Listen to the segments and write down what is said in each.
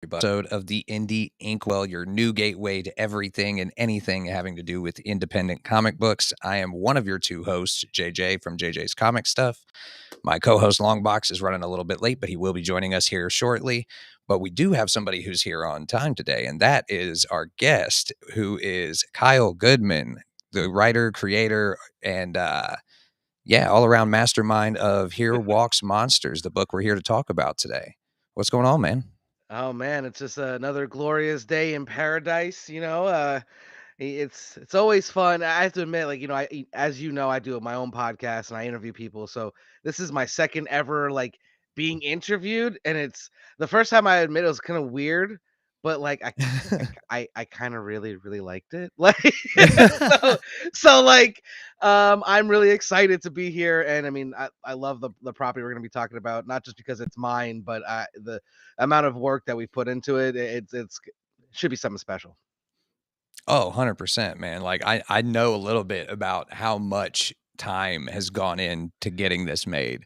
episode of the Indie Inkwell, your new gateway to everything and anything having to do with independent comic books. I am one of your two hosts, JJ from JJ's Comic Stuff. My co-host Longbox is running a little bit late, but he will be joining us here shortly. But we do have somebody who's here on time today, and that is our guest, who is Kyle Goodman, the writer, creator, and all around mastermind of Here Walks Monsters, the book we're here to talk about today. What's going on, man? Oh man, it's just another glorious day in paradise. It's always fun. I have to admit, as you know, I do my own podcast and I interview people. So this is my second ever being interviewed, and it's the first time I admit it was kind of weird, but I kind of really liked it. So I'm really excited to be here, and I mean I love the property we're gonna be talking about, not just because it's mine, but the amount of work that we put into it. It's should be something special. Oh, 100%, man. Like I know a little bit about how much time has gone into getting this made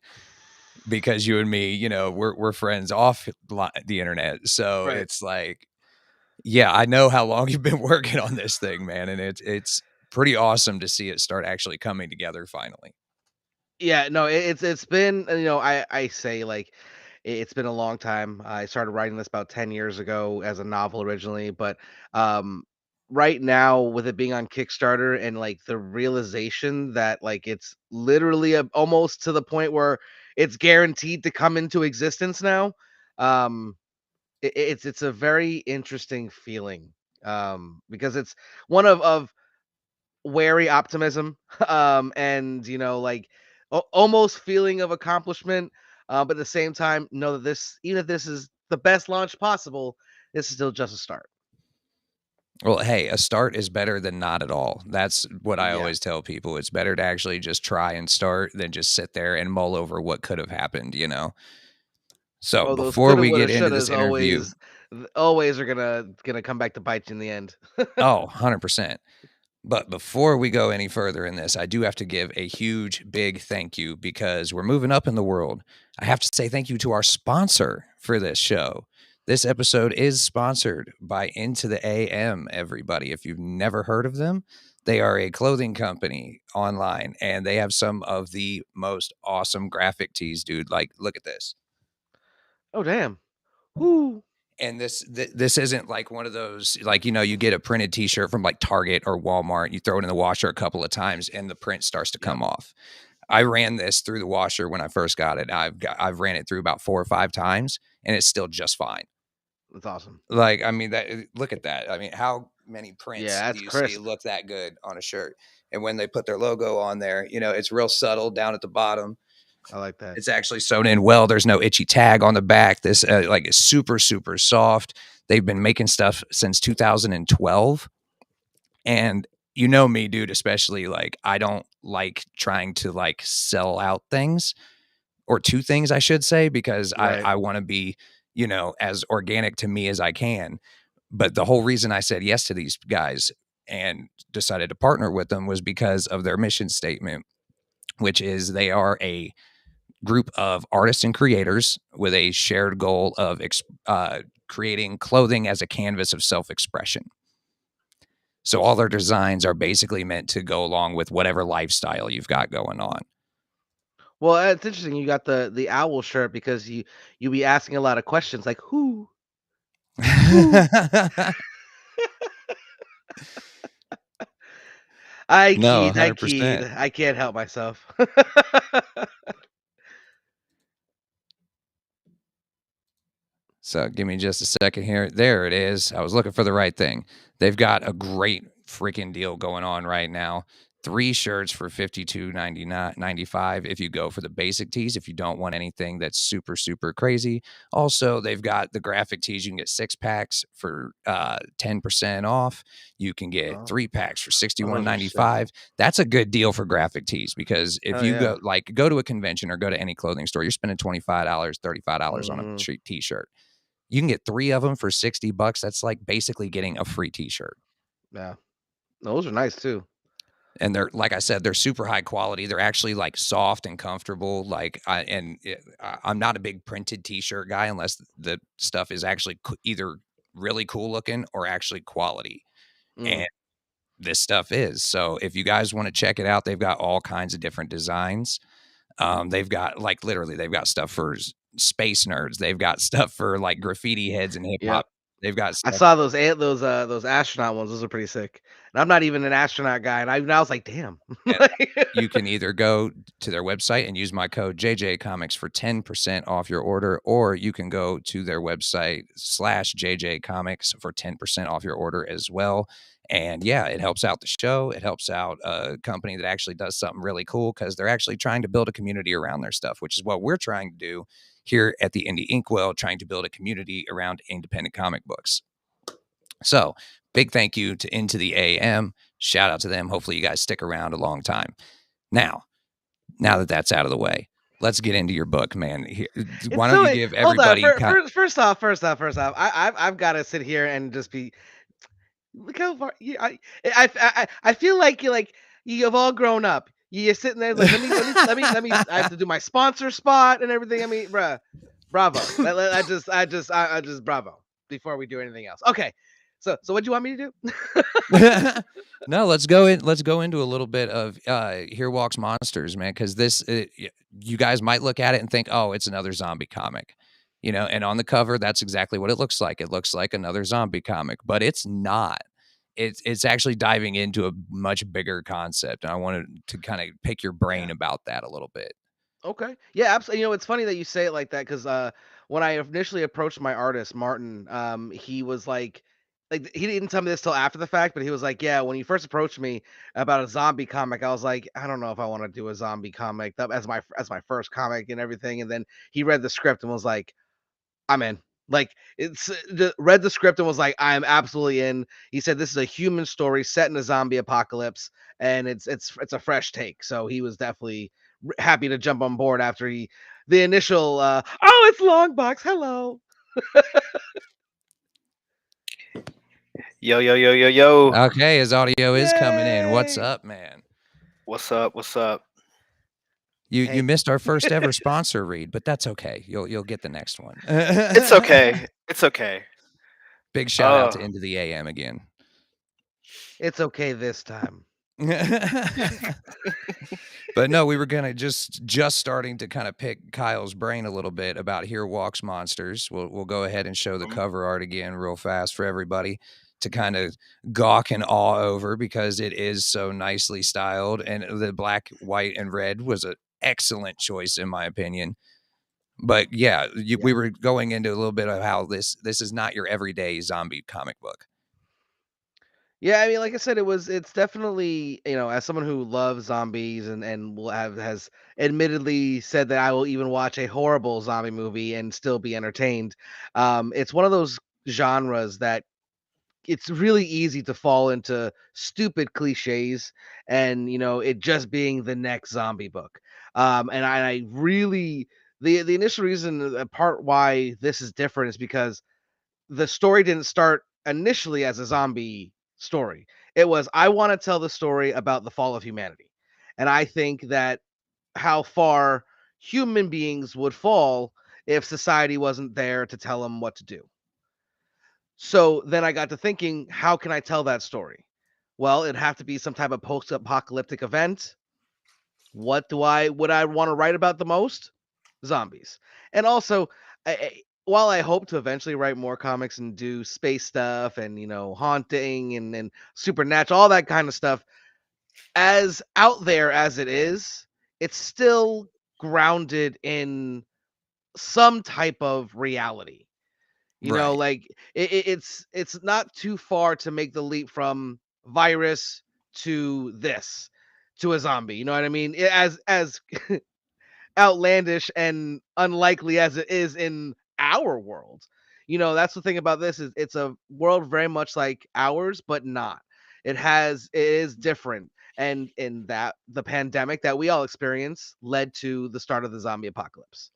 because you and me, we're friends off the internet. So Right. it's like, yeah, I know how long you've been working on this thing, man, and it's pretty awesome to see it start actually coming together finally. Yeah, no, it's been I say it's been a long time. I started writing this about 10 years ago as a novel originally, but um right now with it being on Kickstarter and the realization that it's literally almost to the point where it's guaranteed to come into existence now. Um it's a very interesting feeling because it's one of wary optimism, and almost feeling of accomplishment, but at the same time know that this, even if this is the best launch possible, this is still just a start. Well, hey, a start is better than not at all. That's what I Yeah. always tell people. It's better to actually just try and start than just sit there and mull over what could have happened. So Oh, those before coulda, we woulda, get into this shouldas interview, always are gonna come back to bite you in the end. oh, 100%. But before we go any further in this, I do have to give a huge, big thank you because we're moving up in the world. I have to say thank you to our sponsor for this show. This episode is sponsored by Into the AM, everybody. If you've never heard of them, they are a clothing company online and they have some of the most awesome graphic tees, dude. Like, look at this. Oh damn. Whoo. And this isn't like one of those, like, you get a printed t-shirt from like Target or Walmart, you throw it in the washer a couple of times and the print starts to Yep. come off. I ran this through the washer when I first got it. I've ran it through about 4 or 5 times and it's still just fine. That's awesome. Like, I mean, that look at that. I mean, how many prints Yeah, do that's you see crisp. look that good on a shirt? And when they put their logo on there, it's real subtle down at the bottom. I like that. It's actually sewn in well. There's no itchy tag on the back. This is super, super soft. They've been making stuff since 2012. And you know me, dude, especially like I don't like trying to like sell out things or two things, I should say, because Right. I want to be, as organic to me as I can. But the whole reason I said yes to these guys and decided to partner with them was because of their mission statement, which is they are a group of artists and creators with a shared goal of creating clothing as a canvas of self-expression. So all their designs are basically meant to go along with whatever lifestyle you've got going on. Well, it's interesting you got the owl shirt because you be asking a lot of questions like who. I No, keyed, I keyed. 100%. I can't help myself. So give me just a second here. There it is. I was looking for the right thing. They've got a great freaking deal going on right now. 3 shirts for $52.95 if you go for the basic tees, if you don't want anything that's super, super crazy. Also, they've got the graphic tees. You can get 6 packs for 10% off. You can get Oh, 3 packs for those are sick. 61.95. That's a good deal for graphic tees because if Hell you yeah. go to a convention or go to any clothing store, you're spending $25, $35 on a Mhm. t-shirt. You can get 3 of them for $60. That's like basically getting a free t-shirt. Yeah. Those are nice too. And they're, like I said, they're super high quality. They're actually like soft and comfortable. I'm not a big printed t-shirt guy unless the stuff is actually either really cool looking or actually quality. Mm. And this stuff is. So if you guys want to check it out, they've got all kinds of different designs. They've got like literally, they've got stuff for space nerds. They've got stuff for like graffiti heads and hip hop. Yep. They've got I stuff. saw those astronaut ones. Those are pretty sick. And I'm not even an astronaut guy, and I was like, damn. And you can either go to their website and use my code JJ Comics for 10% off your order, or you can go to their website /JJ Comics for 10% off your order as well. And yeah, it helps out the show. It helps out a company that actually does something really cool because they're actually trying to build a community around their stuff, which is what we're trying to do here at the Indie Inkwell, trying to build a community around independent comic books. So big thank you to Into the AM. Shout out to them. Hopefully you guys stick around a long time. Now that that's out of the way, let's get into your book, man. Here, It's why don't so you wait, give hold on. everybody First off, I've got to sit here and just be. Look how far I feel like you've all grown up. You're sitting there like let me. I have to do my sponsor spot and everything. I mean, bruh, bravo. I just bravo before we do anything else. Okay, so what do you want me to do? No, let's go into a little bit of Here Walks Monsters, man, because you guys might look at it and think, oh, it's another zombie comic, and on the cover that's exactly what it looks like. It looks like another zombie comic, but it's not. It's actually diving into a much bigger concept, and I wanted to kind of pick your brain Yeah. about that a little bit. Okay. Yeah, absolutely. It's funny that you say it like that because when I initially approached my artist Martin, he was like he didn't tell me this till after the fact, but he was like, "Yeah, when you first approached me about a zombie comic, I was like, I don't know if I want to do a zombie comic as my first comic and everything." And then he read the script and was like, I'm in. Like read the script and was like, I am absolutely in. He said this is a human story set in a zombie apocalypse, and it's a fresh take. So he was definitely happy to jump on board after the initial oh, it's Longbox. Hello. Yo, yo, yo, yo, yo. Okay, his audio is coming in. What's Yay. up, man? What's up? What's up? You Hey. missed our first ever sponsor read, but that's okay. You'll get the next one. It's okay. It's okay. Big shout out to Into the AM again. It's okay this time. But no, we were gonna just starting to kind of pick Kyle's brain a little bit about Here Walks Monsters. We'll go ahead and show the cover art again real fast for everybody to kind of gawk and awe over because it is so nicely styled, and the black, white, and red was an excellent choice in my opinion. But yeah, we were going into a little bit of how this is not your everyday zombie comic book. Yeah, I mean, like I said, it's definitely, as someone who loves zombies and has admittedly said that I will even watch a horrible zombie movie and still be entertained. It's one of those genres that it's really easy to fall into stupid cliches and it just being the next zombie book. And I really the initial reason, part why this is different is because the story didn't start initially as a zombie story. It was, I want to tell the story about the fall of humanity. And I think that how far human beings would fall if society wasn't there to tell them what to do. So then I got to thinking, how can I tell that story? Well, it'd have to be some type of post-apocalyptic event. What would I want to write about the most? Zombies. And also, while I hope to eventually write more comics and do space stuff and haunting and supernatural, all that kind of stuff, as out there as it is, it's still grounded in some type of reality. Right. Like it's not too far to make the leap from virus to this to a zombie. You know what I mean? As outlandish and unlikely as it is in our world. That's the thing about this is it's a world very much like ours, but not. It is different. And in that the pandemic that we all experience led to the start of the zombie apocalypse.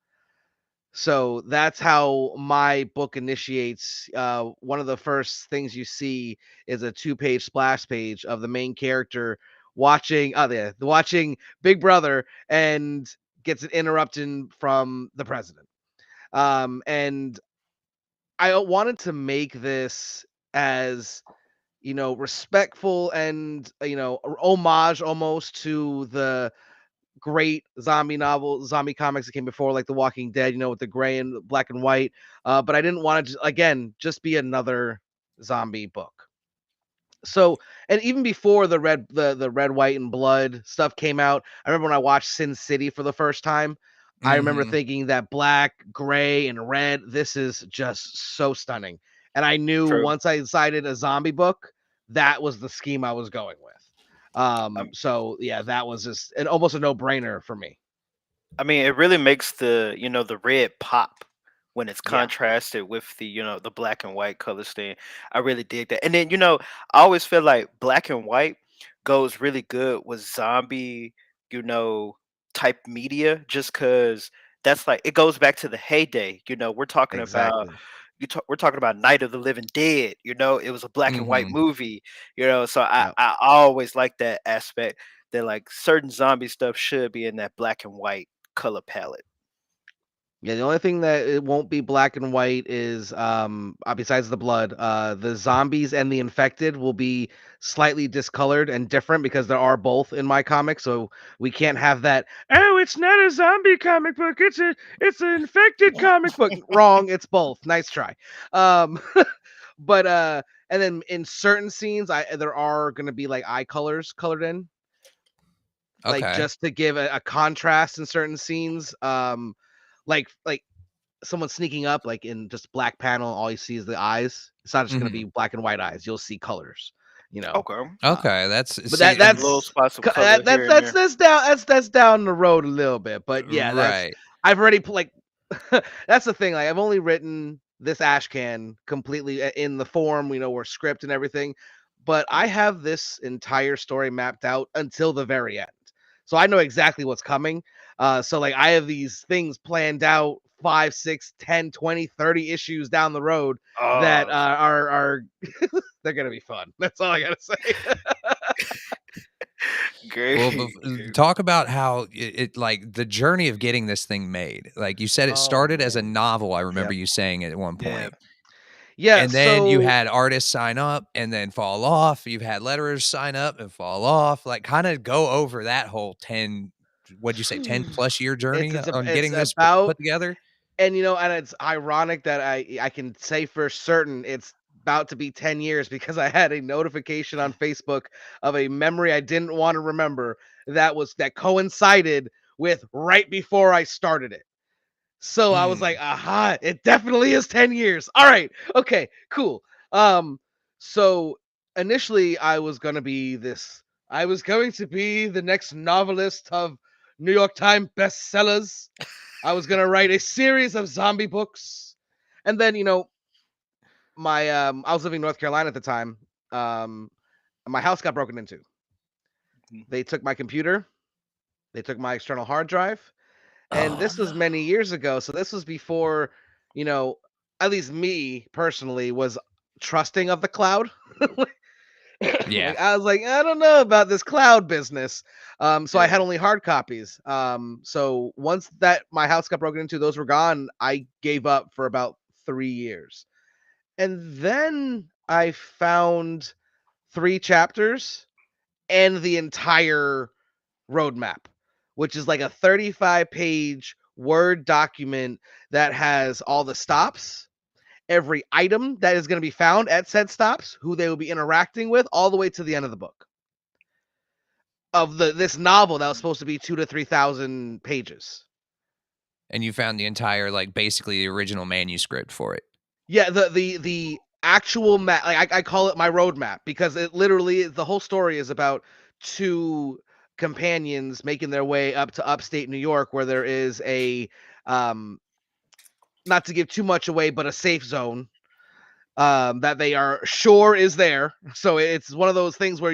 So that's how my book initiates. One of the first things you see is a 2-page splash page of the main character watching Big Brother and gets an interruption from the president. And I wanted to make this as respectful and homage almost to the great zombie comics that came before, like The Walking Dead, with the gray and black and white. But I didn't want to again just be another zombie book. So, and even before the red, white, and blood stuff came out, I remember when I watched Sin City for the first time. I remember Mhm. thinking that black, gray, and red, this is just so stunning. And I knew True. once I decided a zombie book, that was the scheme I was going with. So yeah, that was just almost a no-brainer for me. I mean, it really makes the red pop when it's Yeah, contrasted with the black and white color scheme. I really dig that. And then, I always feel like black and white goes really good with zombie, you know, type media just cuz that's like it goes back to the heyday. We're talking about exactly. we're talking about Night of the Living Dead, it was a black and white Mhm. movie, so I Yeah. I always like that aspect that like certain zombie stuff should be in that black and white color palette. Yeah, the only thing that it won't be black and white is besides the blood, the zombies and the infected will be slightly discolored and different because there are both in my comic, so we can't have that, oh, it's not a zombie comic book, it's an infected comic book. Wrong, it's both. Nice try. Um but and then in certain scenes there are going to be like eye colors colored in, like Okay. just to give a contrast in certain scenes. Like someone sneaking up, like in just black panel, all you see is the eyes. It's not just gonna be Mhm. black and white eyes. You'll see colors, you know. Okay. Um, Okay, that's but see, and Little that's spots of color that's here and there. that's down the road a little bit. But yeah, that's right. I've already like that's the thing. Like I've only written this ash can completely in the form, or script and everything. But I have this entire story mapped out until the very end. So I know exactly what's coming. So like I have these things planned out 5, 6, 10, 20, 30 issues down the road that Oh, are they're gonna be fun. That's all I gotta say. great. Well, talk about how it like the journey of getting this thing made. Like you said, it Oh started as a man. novel. I Yeah. remember you saying at one Yeah. point. Yeah. And then you So had artists sign up and then fall off. You've had letterers sign up and fall off. Like, kinda go over that whole 10 what'd you say, 10 plus year it's journey it's a, on it's getting this p about put together? and it's ironic that I can say for certain it's about to be 10 years because I had a notification on Facebook of a memory I didn't want to remember that coincided with right before I started it. So I was like, Mm. aha, it definitely is 10 years. All right. Okay, cool. Um, so initially I was going to be the next novelist of New York Times bestsellers. I was gonna write a series of zombie books. And then, my I was living in North Carolina at the time. Um, my house got broken into. Mhm. They took my computer, they took my external hard drive, and Oh Oh, this was no. many years ago. So this was before, you know, at least me personally was trusting of the cloud. yeah. Like I was like, I don't know about this cloud business. So I Yeah. had only hard copies. So once that my house got broken into, those were gone. I gave up for about 3 years, and then I found 3 chapters and the entire roadmap, which is like a 35-page Word document that has all the stops, every item that is going to be found at said stops, who they will be interacting with, all the way to the end of the book of this novel that was supposed to be 2 to 3,000 pages. And you found the entire, like, basically the original manuscript for it. Yeah, the actual map, like I call it my roadmap because it literally the whole story is about two companions making their way up to upstate New York, where there is a um not to give too much away, but a safe zone that they are sure is there. So it's one of those things where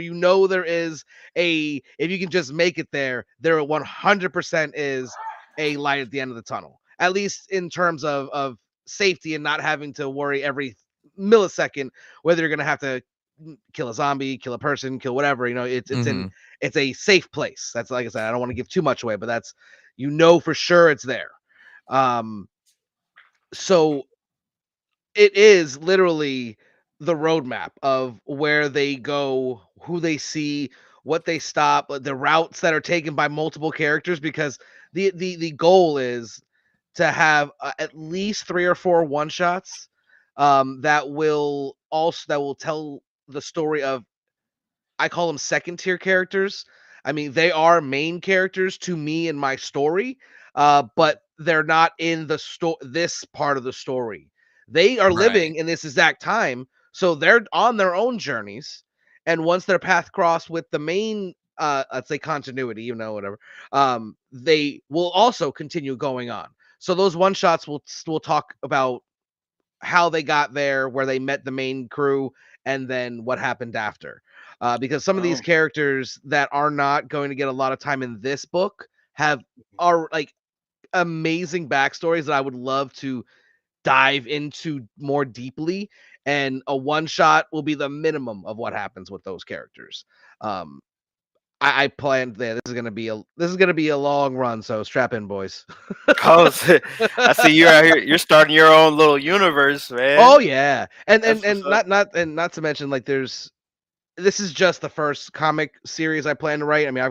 there is if you can just make it there, there 100% is a light at the end of the tunnel. At least in terms of safety and not having to worry every millisecond whether you're going to have to kill a zombie, kill a person, kill whatever. Mhm. It's a safe place. That's, like I said, I don't want to give too much away, but that's, for sure it's there. So it is literally the roadmap of where they go, who they see, what they stop, the routes that are taken by multiple characters, because the goal is to have at least 3 or 4 one shots that will tell the story of, I call them second tier characters. I mean, they are main characters to me in my story, but they're not in this part of the story. They are Right. living in this exact time, so they're on their own journeys. And once their path cross with the main, let's say continuity, whatever, they will also continue going on. So those one shots will talk about how they got there, where they met the main crew, and then what happened after. Because some of these Oh. characters that are not going to get a lot of time in this book are like amazing backstories that I would love to dive into more deeply. And a one shot will be the minimum of what happens with those characters. Um, I planned there. This is gonna be a long run, so strap in, boys. Oh, I see you're out here. You're starting your own little universe, Oh man. yeah, and That's what's up. not to mention, like, this is just the first comic series I plan to write. I mean,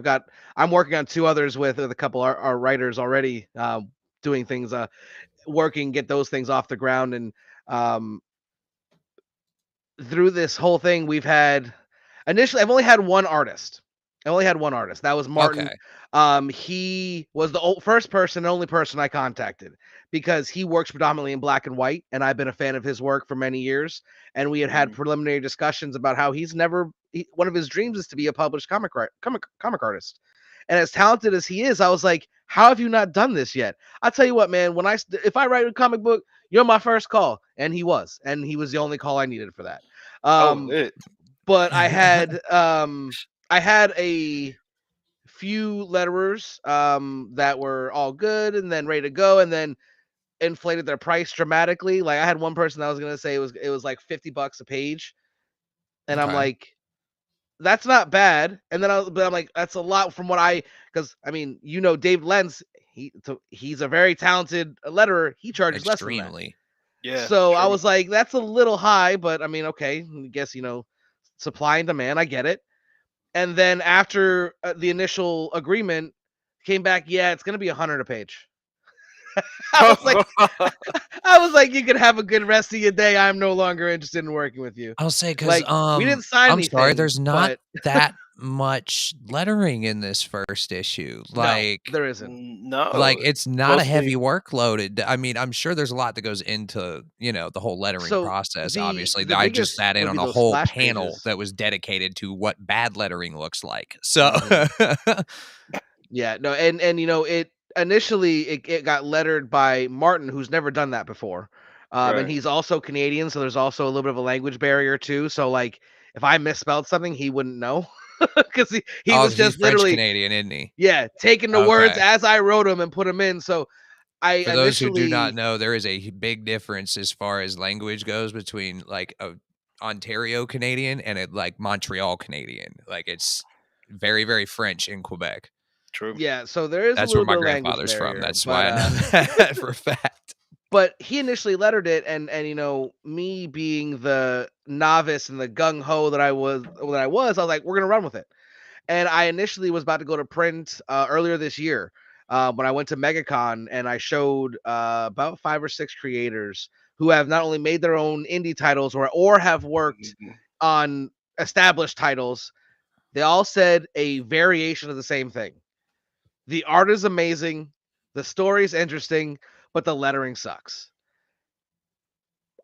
I'm working on 2 others with a couple our writers already, doing things, get those things off the ground. And um, through this whole thing, I've only had one artist. I only had one artist. That was Martin. Okay. He was the first person, only person I contacted, because he works predominantly in black and white, and I've been a fan of his work for many years. And we had Mhm. preliminary discussions about how one of his dreams is to be a published comic artist. And as talented as he is, I was like, how have you not done this yet? I tell you what, man, if I write a comic book, you're my first call. And he was the only call I needed for that. Oh, Um, lit. but I had a few letterers that were all good and then ready to go, and then inflated their price dramatically. Like, I had one person that was gonna say it was like $50 a page, and I'm Okay. like, that's not bad. And then but I'm like, that's a lot from because I mean, Dave Lenz, he's a very talented letterer. He charges less than that. Extremely. Yeah, So I true. was like, that's a little high, but I mean, okay, I guess, supply and demand, I get it. And then after the initial agreement came back, yeah, it's gonna be 100 a page. I was like, you can have a good rest of your day. I'm no longer interested in working with you. I'll say because Like, we didn't sign I'm sorry, anything, there's not but that much lettering in this first issue. no, there isn't. No, It's not a heavy mostly. workload. I mean, I'm sure there's a lot that goes into, the whole lettering So process, obviously. the I just biggest sat in would be on a those whole splash panel pages. that was dedicated to what bad lettering looks like. So Mhm. Yeah, no, and it initially it got lettered by Martin, who's never done that before. And Right. he's also Canadian, so there's also a little bit of a language barrier too. So, like, if I misspelled something, he wouldn't know because he Oh, was 'cause he's just French literally, Canadian, isn't he? yeah, taking the words Okay. as I wrote them and put them in. So I For those who do not initially, know, there is a big difference as far as language goes between, like, a Ontario Canadian and a, like, Montreal Canadian. Like, it's very, very French in Quebec. True. yeah, so there is a That's where little my bit of language grandfather's from. barrier, That's why I know that for a fact. but he initially lettered it. And me being the novice and the gung ho that I was like, we're gonna run with it. And I initially was about to go to print earlier this year, when I went to MegaCon, and I showed about 5 or 6 creators who have not only made their own indie titles or have worked Mhm. on established titles. They all said a variation of the same thing. The art is amazing, the story is interesting, but the lettering sucks.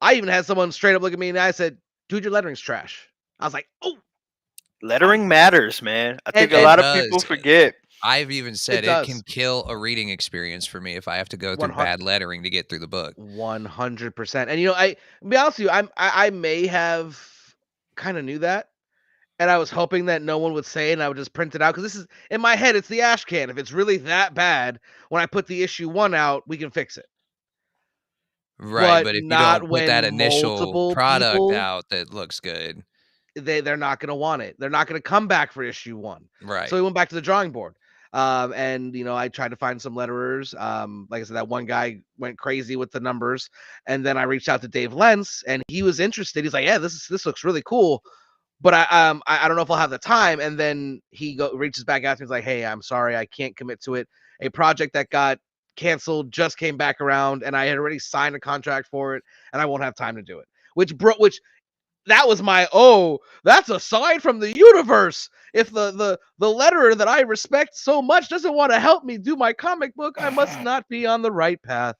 I even had someone straight up look at me and I said, "Dude, your lettering's trash." I was like, "Oh, Lettering matters, man. I think a and It lot of does. people forget. I've even it said it can does." kill a reading experience for me if I have to go through 100 bad lettering to get through the book. 100%. And be honest with you, I may have kind of knew that, and I was hoping that no one would say it, and I would just print it out, because this is in my head. It's the ash can. If it's really that bad, when I put the issue 1 out, we can fix it. Right, But but if you not don't put when that initial multiple product people. out that looks good. they're not going to want it. They're not going to come back for issue 1. Right. So we went back to the drawing board. And I tried to find some letterers. Like I said, that one guy went crazy with the numbers, and then I reached out to Dave Lentz, and he was interested. He's like, "Yeah, this looks really cool, but I don't know if I'll have the time." And then he reaches back out to me. He's like, "Hey, I'm sorry, I can't commit to it. A project that got canceled just came back around, and I had already signed a contract for it, and I won't have time to do it." Which that was my, that's a sign from the universe. If the letterer that I respect so much doesn't want to help me do my comic book, I must not be on the right path.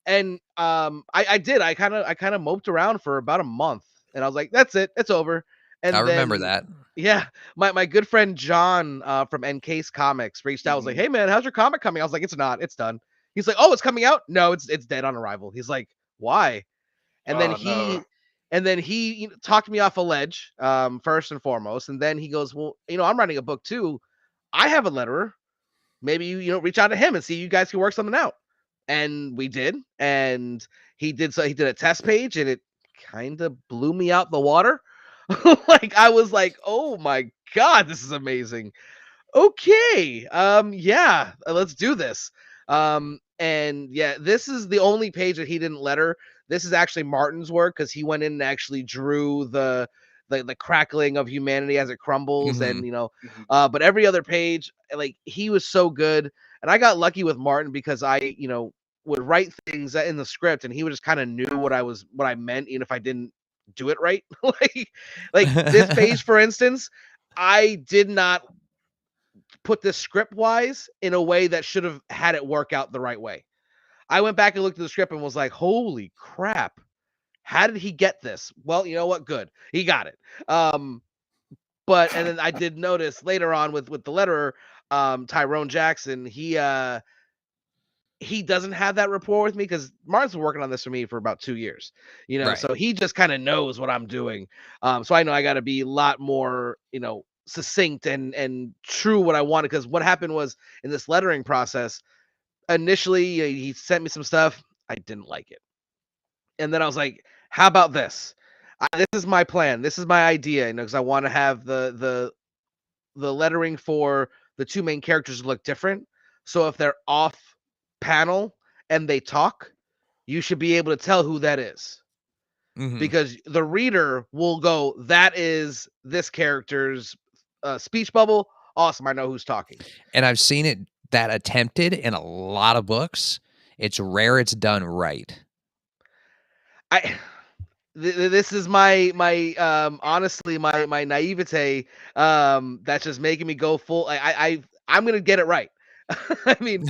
And I did. I kind of moped around for about a month, and I was like, that's it, it's over. And I remember then, that. yeah, my good friend John from NCase Comics reached out. Was like, "Hey man, how's your comic coming?" I was like, "It's not. It's done." He's like, "Oh, it's coming out?" "No, it's dead on arrival." He's like, "Why?" And then he talked me off a ledge, first and foremost. And then he goes, "Well, I'm writing a book too. I have a letterer. Maybe you reach out to him and see you guys can work something out." And we did. And he did a test page, and it kind of blew me out the water. Like, I was like, "Oh my God, this is amazing. Okay. Yeah, let's do this." And yeah, this is the only page that he didn't letter. This is actually Martin's work, because he went in and actually drew the crackling of humanity as it crumbles. Mhm. And but every other page, like, he was so good. And I got lucky with Martin, because I would write things in the script, and he would just kind of knew what I meant, even if I didn't do it right. like this page, for instance, I did not put this script wise in a way that should have had it work out the right way. I went back and looked at the script and was like, "Holy crap. How did he get this?" Well, you know what? Good. He got it. And then I did notice later on with the letterer, Tyrone Jackson, he doesn't have that rapport with me, because Martin's been working on this for me for about 2 years. Right. So he just kind of knows what I'm doing. So I know I got to be a lot more, succinct and true what I wanted. Because what happened was, in this lettering process, initially he sent me some stuff. I didn't like it. And then I was like, "How about this? This is my plan. This is my idea." Because I want to have the lettering for the two main characters look different. So if they're off panel and they talk, you should be able to tell who that is. Mhm. Because the reader will go, "That is this character's speech bubble. Awesome. I know who's talking." And I've seen it that attempted in a lot of books. It's rare it's done right. This is my honestly my naivete that's just making me go full. I'm gonna get it right. I mean,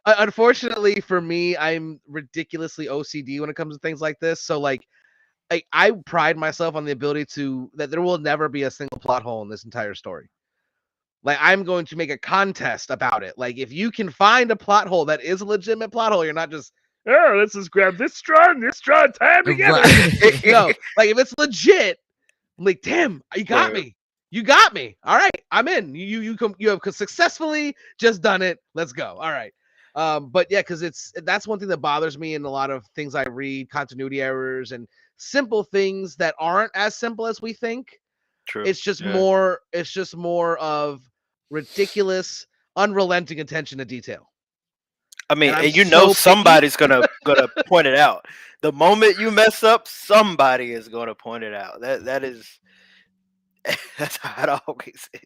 unfortunately for me, I'm ridiculously OCD when it comes to things like this. So like, I pride myself on the ability that there will never be a single plot hole in this entire story. Like, I'm going to make a contest about it. Like, if you can find a plot hole that is a legitimate plot hole, you're not just, "Oh, let's just grab this straw and tie them together." Right. No, like, if it's legit, I'm like, "Damn, you got me. You got me. All right, I'm in. You have successfully just done it. Let's go." All right. But yeah, because that's one thing that bothers me in a lot of things I read: continuity errors and simple things that aren't as simple as we think. True. It's just more of ridiculous, unrelenting attention to detail. I mean, I'm and you so know picky. somebody's gonna point it out. The moment you mess up, somebody is gonna point it out. That is that's how it always is.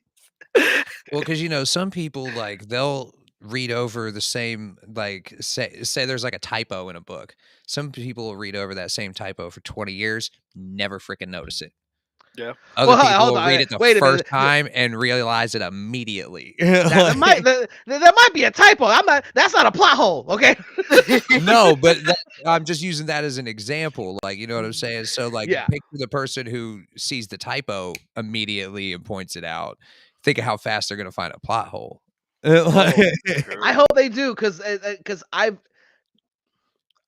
Well, because some people, like, they'll read over the same, like, say there's like a typo in a book. Some people will read over that same typo for 20 years, never freaking notice it. Yeah. Other Well, people hold will on. read it the Wait a first minute. time and realize it immediately. That might be a typo. That's not a plot hole, okay? No, but I'm just using that as an example. Like, you know what I'm saying? So, like, Yeah. picture the person who sees the typo immediately and points it out. Think of how fast they're gonna find a plot hole. I hope they do, because I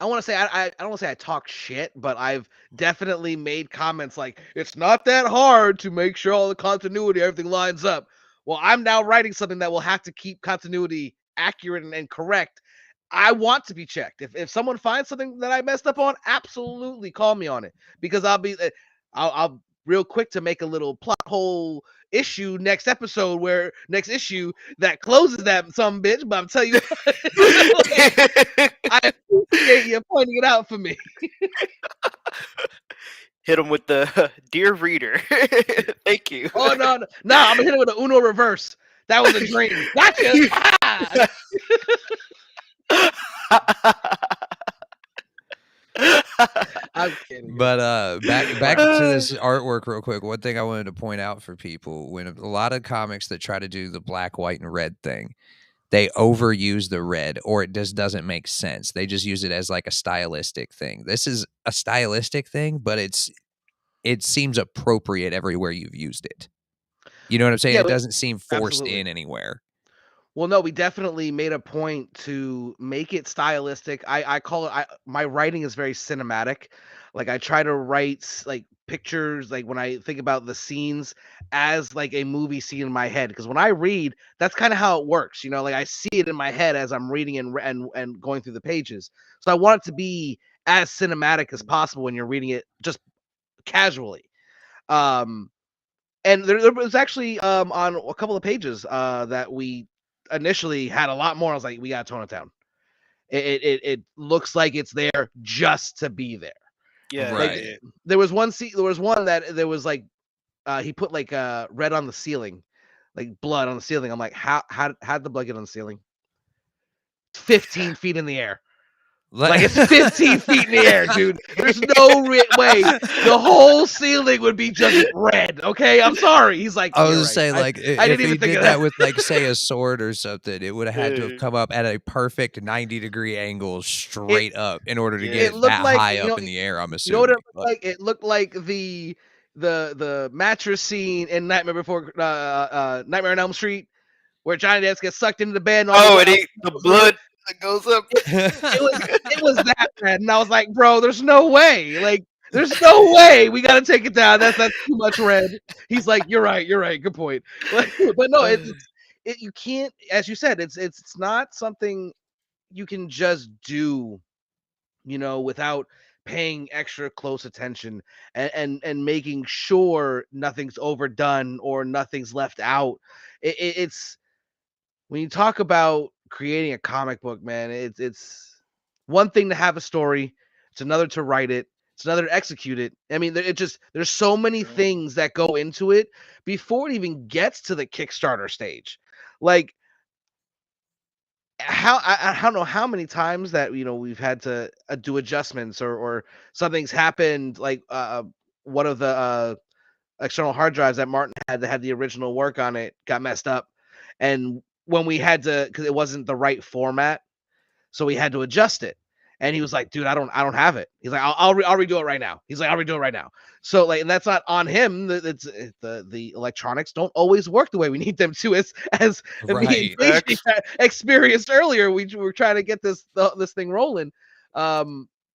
want to say I don't want to say I talk shit, but I've definitely made comments like, "It's not that hard to make sure all the continuity, everything lines up." Well, I'm now writing something that will have to keep continuity accurate and correct. I want to be checked. If someone finds something that I messed up on, absolutely call me on it, because I'll real quick to make a little plot hole issue next issue that closes that some bitch. But I'm telling you what, like, I appreciate you pointing it out for me. Hit him with the dear reader. Thank you. Oh no, I'm gonna hit it with a Uno reverse. That was a dream. Gotcha. Ah! I'm kidding. But back to this artwork real quick. One thing I wanted to point out for people: when a lot of comics that try to do the black, white, and red thing, they overuse the red, or it just doesn't make sense. They just use it as like a stylistic thing. This is a stylistic thing, but it seems appropriate everywhere you've used it. You know what I'm saying? Yeah, It doesn't seem forced absolutely. in anywhere. Well, no, we definitely made a point to make it stylistic. I call it. My writing is very cinematic. Like I try to write like pictures, like when I think about the scenes as like a movie scene in my head. Because when I read, that's kind of how it works. You know, like I see it in my head as I'm reading and going through the pages. So I want it to be as cinematic as possible when you're reading it just casually. And there was actually on a couple of pages that we initially had a lot more. I was like, we got to tone it down. It looks like it's there just to be there. Yeah, Right. There was one that there was like he put like red on the ceiling, like blood on the ceiling. I'm like, how'd the blood get on the ceiling? 15 feet in the air. Like it's 15 feet in the air, dude. There's no way the whole ceiling would be just red. Okay, I'm sorry. He's like, I was "You're just saying, right." like, I if didn't he even think did of that with, like, say, a sword or something, it would have had to have Yeah. come up at a perfect 90-degree angle It straight up in order to Yeah. get it it looked that like high up in the air, I'm you know what it assuming. looked like? It looked like the mattress scene in Nightmare on Elm Street, where Johnny Depp gets sucked into the bed and all Oh, the the blood that goes up. it was that bad, and I was like, bro, there's no way. Like, there's no way. We gotta take it down. That's too much red. He's like, you're right. Good point. But no, you can't, as you said, it's not something you can just do, without paying extra close attention and making sure nothing's overdone or nothing's left out. It's when you talk about creating a comic book, man, it's one thing to have a story, it's another to write it, it's another to execute it. I mean, there's so many things that go into it before it even gets to the Kickstarter stage. Like I don't know how many times that we've had to do adjustments or something's happened. Like one of the external hard drives that Martin had that had the original work on it got messed up, and when we had to, because it wasn't the right format, so we had to adjust it. And he was like, "Dude, I don't have it." He's like, "I'll redo it right now." He's like, "I'll redo it right now." So like, and that's not on him. It's the electronics don't always work the way we need them to. As me and Right. JJ experienced earlier, we were trying to get this thing rolling.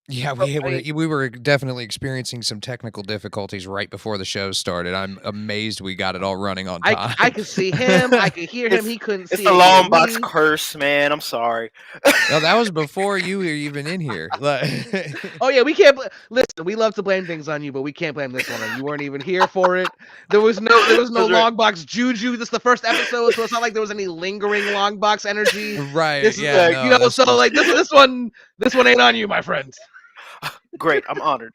Yeah, So, I mean, we were definitely experiencing some technical difficulties right before the show started. I'm amazed we got it all running on time. I could see him. I could hear him. It's He couldn't it's see the or hear Longbox me. curse, man. I'm sorry. No, that was before you were even in here. Like, Oh yeah, we can't. Listen, we love to blame things on you, but we can't blame this one on you. You weren't even here for it. There was no That's right. Longbox juju. This is the first episode, so it's not like there was any lingering Longbox energy. right? This is Yeah, no, that's so just- like this one ain't on you, my friend. Great. I'm honored.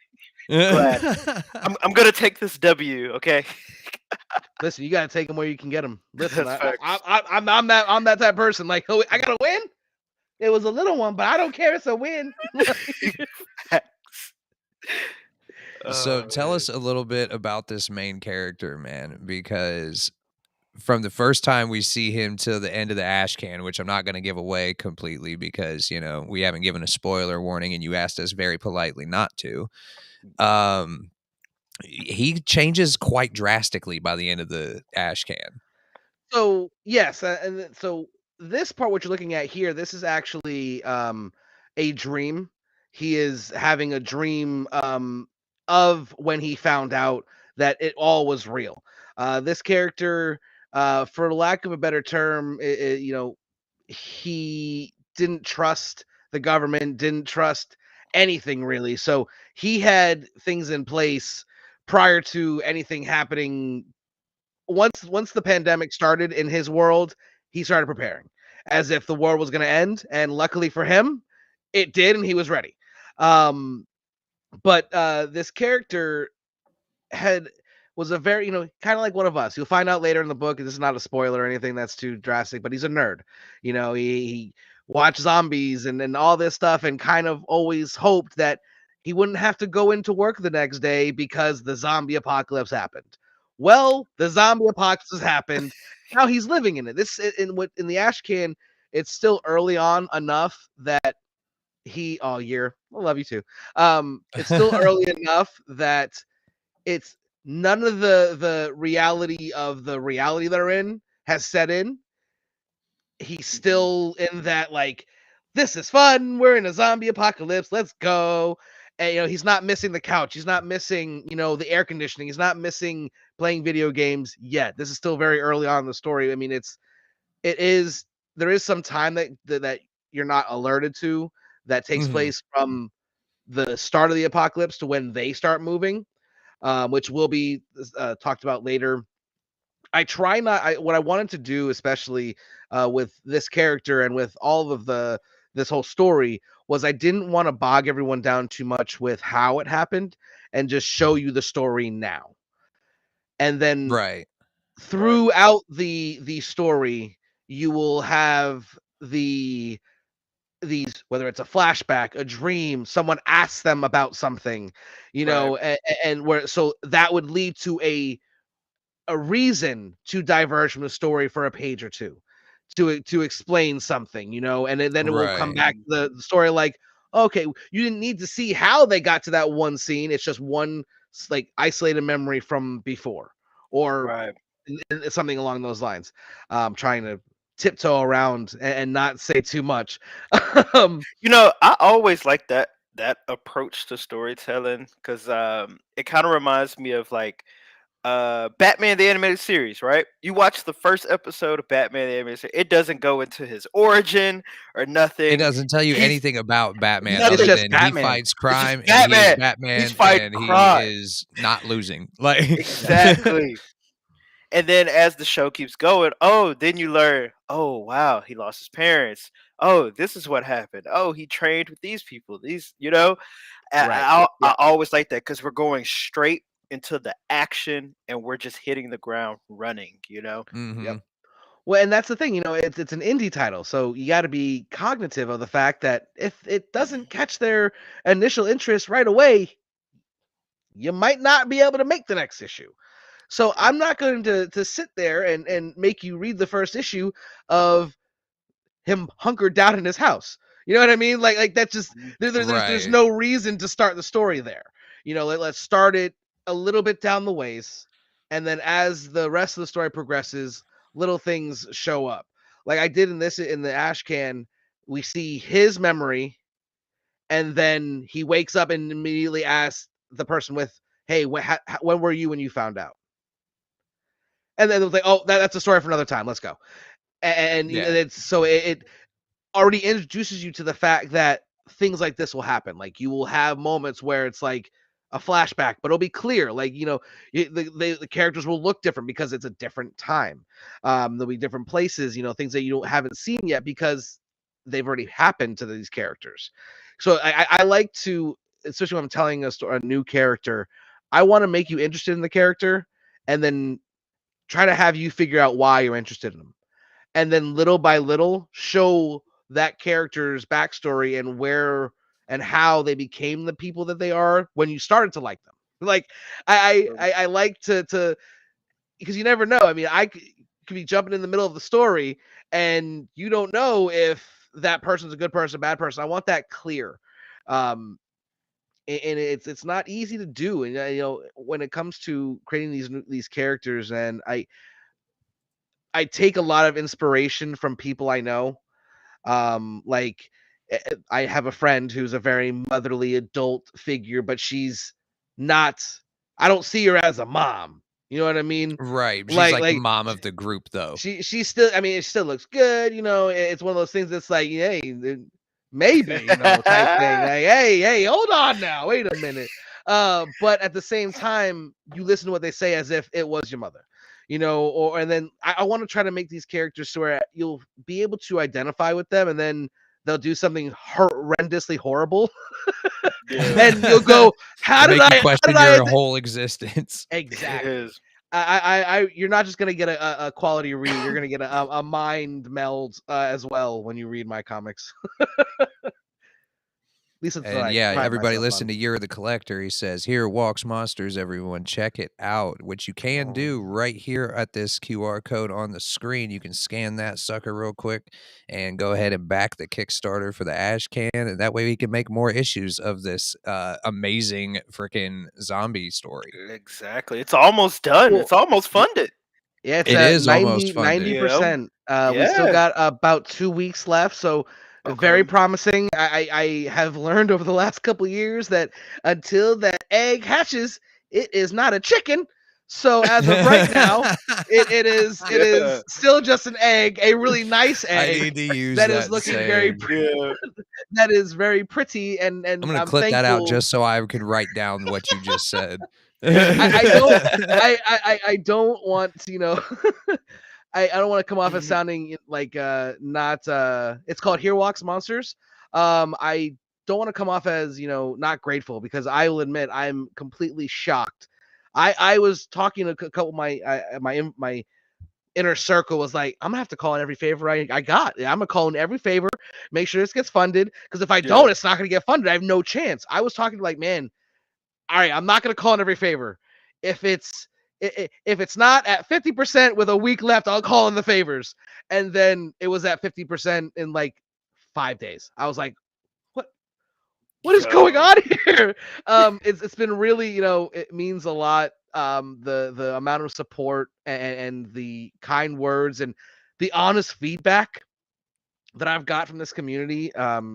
Glad. I'm gonna take this W. Okay. Listen, you gotta take them where you can get them. Listen, That's I'm that type of person. Like, oh, I gotta win. It was a little one, but I don't care. It's a win. facts. So Oh, tell man. us a little bit about this main character, man, because from the first time we see him to the end of the ash can, which I'm not going to give away completely because, we haven't given a spoiler warning and you asked us very politely not to. He changes quite drastically by the end of the ash can. So yes, so this part, what you're looking at here, this is actually a dream. He is having a dream of when he found out that it all was real. This character, for lack of a better term, he didn't trust the government, didn't trust anything really. So he had things in place prior to anything happening. Once the pandemic started in his world, he started preparing as if the war was going to end, and luckily for him, it did, and he was ready. But this character had was a very, kind of like one of us. You'll find out later in the book. This is not a spoiler or anything that's too drastic, but he's a nerd. He watched zombies and all this stuff, and kind of always hoped that he wouldn't have to go into work the next day because the zombie apocalypse happened. Well, the zombie apocalypse has happened. Now he's living in it. This in the ash can. It's still early on enough that he. Oh, year. I love you too. It's still early enough that it's none of the reality of the reality they're in has set in. He's still in that, like, this is fun, we're in a zombie apocalypse, let's go. And he's not missing the couch, he's not missing the air conditioning, he's not missing playing video games yet. This is still very early on in the story. I mean, there is some time that you're not alerted to that takes place from the start of the apocalypse to when they start moving, which will be talked about later. I try not. What I wanted to do, especially with this character and with all of this whole story, was I didn't want to bog everyone down too much with how it happened, and just show you the story now. And then Right. throughout the story, you will have these, whether it's a flashback, a dream, someone asks them about something, and where so that would lead to a reason to diverge from the story for a page or two to explain something, and then it will come Right. back to the story like, okay, you didn't need to see how they got to that one scene. It's just one like isolated memory from before, or Right. something along those lines. Trying to tiptoe around and not say too much. I always like that approach to storytelling because it kind of reminds me of like Batman the animated series, right? You watch the first episode of Batman the animated series, it doesn't go into his origin or nothing. It doesn't tell you He's anything about Batman It's other just than he Batman. fights It's just crime and he is Batman. Batman He's fighting and he crime. is not losing. Like Exactly. And then as the show keeps going, then you learn, wow, he lost his parents. Oh, this is what happened. Oh, he trained with these people. Right. I always like that because we're going straight into the action and we're just hitting the ground running. Mhm. Well, and that's the thing, it's an indie title, so you got to be cognitive of the fact that if it doesn't catch their initial interest right away, you might not be able to make the next issue. So I'm not going to sit there and make you read the first issue of him hunkered down in his house. You know what I mean? Like that's just there's Right. no reason to start the story there. Let's start it a little bit down the ways, and then as the rest of the story progresses, little things show up. Like I did in the ash can, we see his memory, and then he wakes up and immediately asks the person with, "Hey, when were you when you found out?" And then it was like, "Oh, that's a story for another time. Let's go." And Yeah. it's so it already introduces you to the fact that things like this will happen. Like you will have moments where it's like a flashback, but it'll be clear. Like the characters will look different because it's a different time. There'll be different places. Things that you haven't seen yet because they've already happened to these characters. So I like to, especially when I'm telling a new character, I want to make you interested in the character, and then try to have you figure out why you're interested in them, and then little by little show that character's backstory and where and how they became the people that they are when you started to like them. Like I like to because you never know. I mean, could be jumping in the middle of the story and you don't know if that person's a good person, a bad person. I want that clear. And it's not easy to do. And when it comes to creating these characters, and I take a lot of inspiration from people I know. Like I have a friend who's a very motherly adult figure, but she's not. I don't see her as a mom. You know what I mean? Right. She's Like like the like mom of the group though. she's still. I mean, it still looks good. It's one of those things that's like, hey, maybe type thing. Like, hey, hold on now, wait a minute. But at the same time, you listen to what they say as if it was your mother, and then I want to try to make these characters so where you'll be able to identify with them, and then they'll do something horrendously horrible, and you'll go, They make you question your whole existence. Exactly. You're not just gonna get a quality read. You're gonna get a mind meld as well when you read my comics. And yeah, everybody listen to You're the Collector. He says, "Here walks monsters, everyone. Check it out," which you can do right here at this QR code on the screen. You can scan that sucker real quick and go ahead and back the Kickstarter for the Ash Can, and that way we can make more issues of this amazing freaking zombie story. Exactly. It's almost done. It's almost funded. Yeah, it's at 90%. We still got about 2 weeks left, so very promising. I have learned over the last couple of years that until that egg hatches, it is not a chicken. So as of right now, it is still just an egg, a really nice egg. I need to use that is looking very that is very pretty, and I'm gonna clip that out just so I could write down what you just said. I don't want to, I don't want to come off as sounding like not it's called Here Walks Monsters. I don't want to come off as not grateful, because I will admit I'm completely shocked. I was talking to a couple of my inner circle was like, I'm gonna have to call in every favor I got. I'm gonna call in every favor, make sure this gets funded, because if I don't, it's not gonna get funded. I have no chance. I was talking like, man, all right, I'm not gonna call in every favor. If it's not at 50% with a week left, I'll call in the favors. And then it was at 50% in like 5 days. I was like, what is going on here? It's been really, it means a lot. The amount of support and the kind words and the honest feedback that I've got from this community.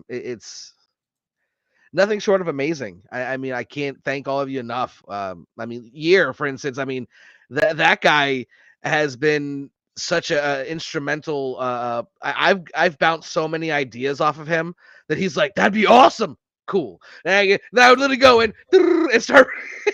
It's nothing short of amazing. I mean, I can't thank all of you enough. I mean, Year, for instance, I mean, that guy has been such a instrumental. I've bounced so many ideas off of him that he's like, that'd be awesome. Cool. And I would literally go and start.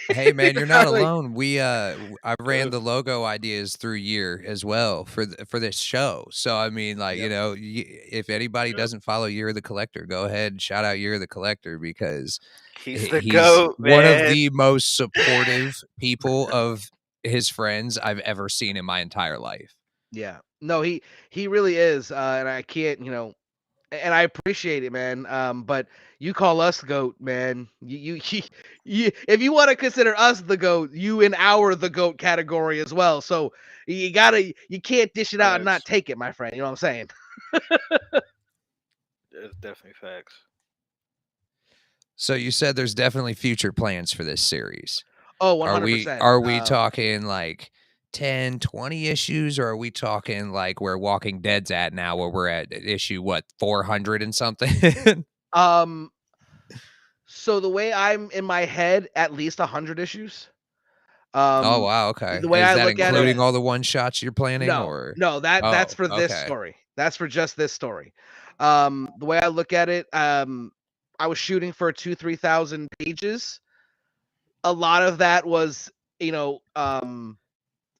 Hey man, you're not alone. I ran the logo ideas through Year as well for this show. So I mean, like, if anybody doesn't follow Year the Collector, go ahead and shout out Year the Collector, because he's the GOAT, one man. of the most supportive people of his friends I've ever seen in my entire life. Yeah, no, he really is, and I can't, and I appreciate it, man. But you call us the GOAT, man. You if you want to consider us the GOAT, you in the GOAT category as well. So you can't dish it out and not take it, my friend. You know what I'm saying? It's definitely facts. So you said there's definitely future plans for this series. Oh, 100%. Are we talking like 10, 20 issues, or are we talking like where Walking Dead's at now, where we're at issue 400 and something? So the way I'm in my head, at least 100 issues. Oh wow, okay. The way I look at it, including all the one shots you're planning, no, that's for this story. That's for just this story. The way I look at it, I was shooting for 2,000-3,000 pages. A lot of that was, Hamza,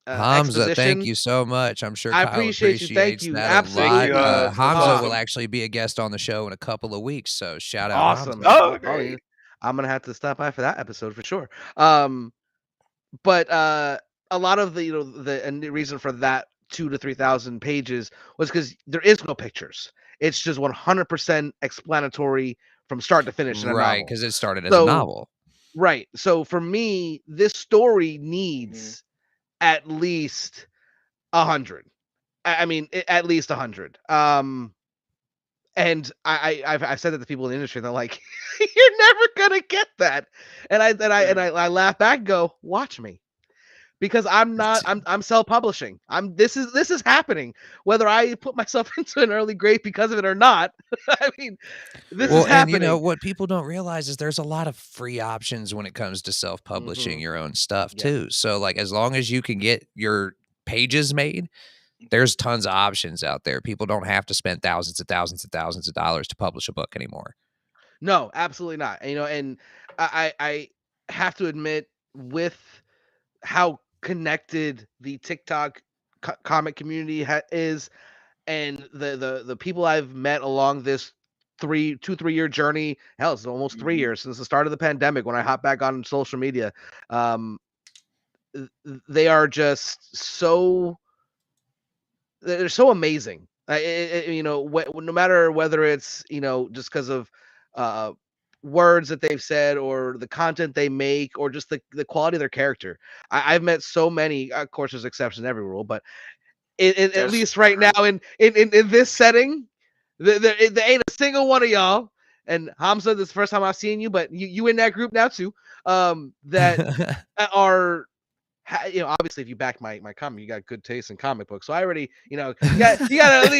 exposition. thank you so much. I'm sure I Kyle appreciate you. Thank you. That Absolutely. a lot. Hamza will actually be a guest on the show in a couple of weeks, so shout out. Awesome. Hamza. Oh, great. I'm gonna have to stop by for that episode for sure. But a lot of the the reason for that 2,000 to 3,000 pages was because there is no pictures. It's just 100% explanatory from start to finish. Right, because it started as a novel. Right. So for me, this story needs at least 100. I mean, at least 100. And I've said that to people in the industry, and they're like, "You're never gonna get that." And I laugh back and go, "Watch me," because I'm self-publishing. This is happening, whether I put myself into an early grave because of it or not. I mean, this is happening. And what people don't realize is there's a lot of free options when it comes to self-publishing your own stuff too. So like, as long as you can get your pages made, there's tons of options out there. People don't have to spend thousands and thousands and thousands of dollars to publish a book anymore. No, absolutely not. And I have to admit, with how connected the TikTok comic community is, and the people I've met along this 3 year journey. Hell, it's almost 3 years since the start of the pandemic when I hopped back on social media. Um, they are just so they're so amazing. No matter whether it's just because of uh, words that they've said or the content they make or just the quality of their character. I've met so many. Of course, there's exceptions to every rule, but at That's least right true. now in this setting, there ain't a single one of y'all. And Hamza, this is the first time I've seen you, but you in that group now too. That are obviously, if you back my comment, you got good taste in comic books. So I already, you got at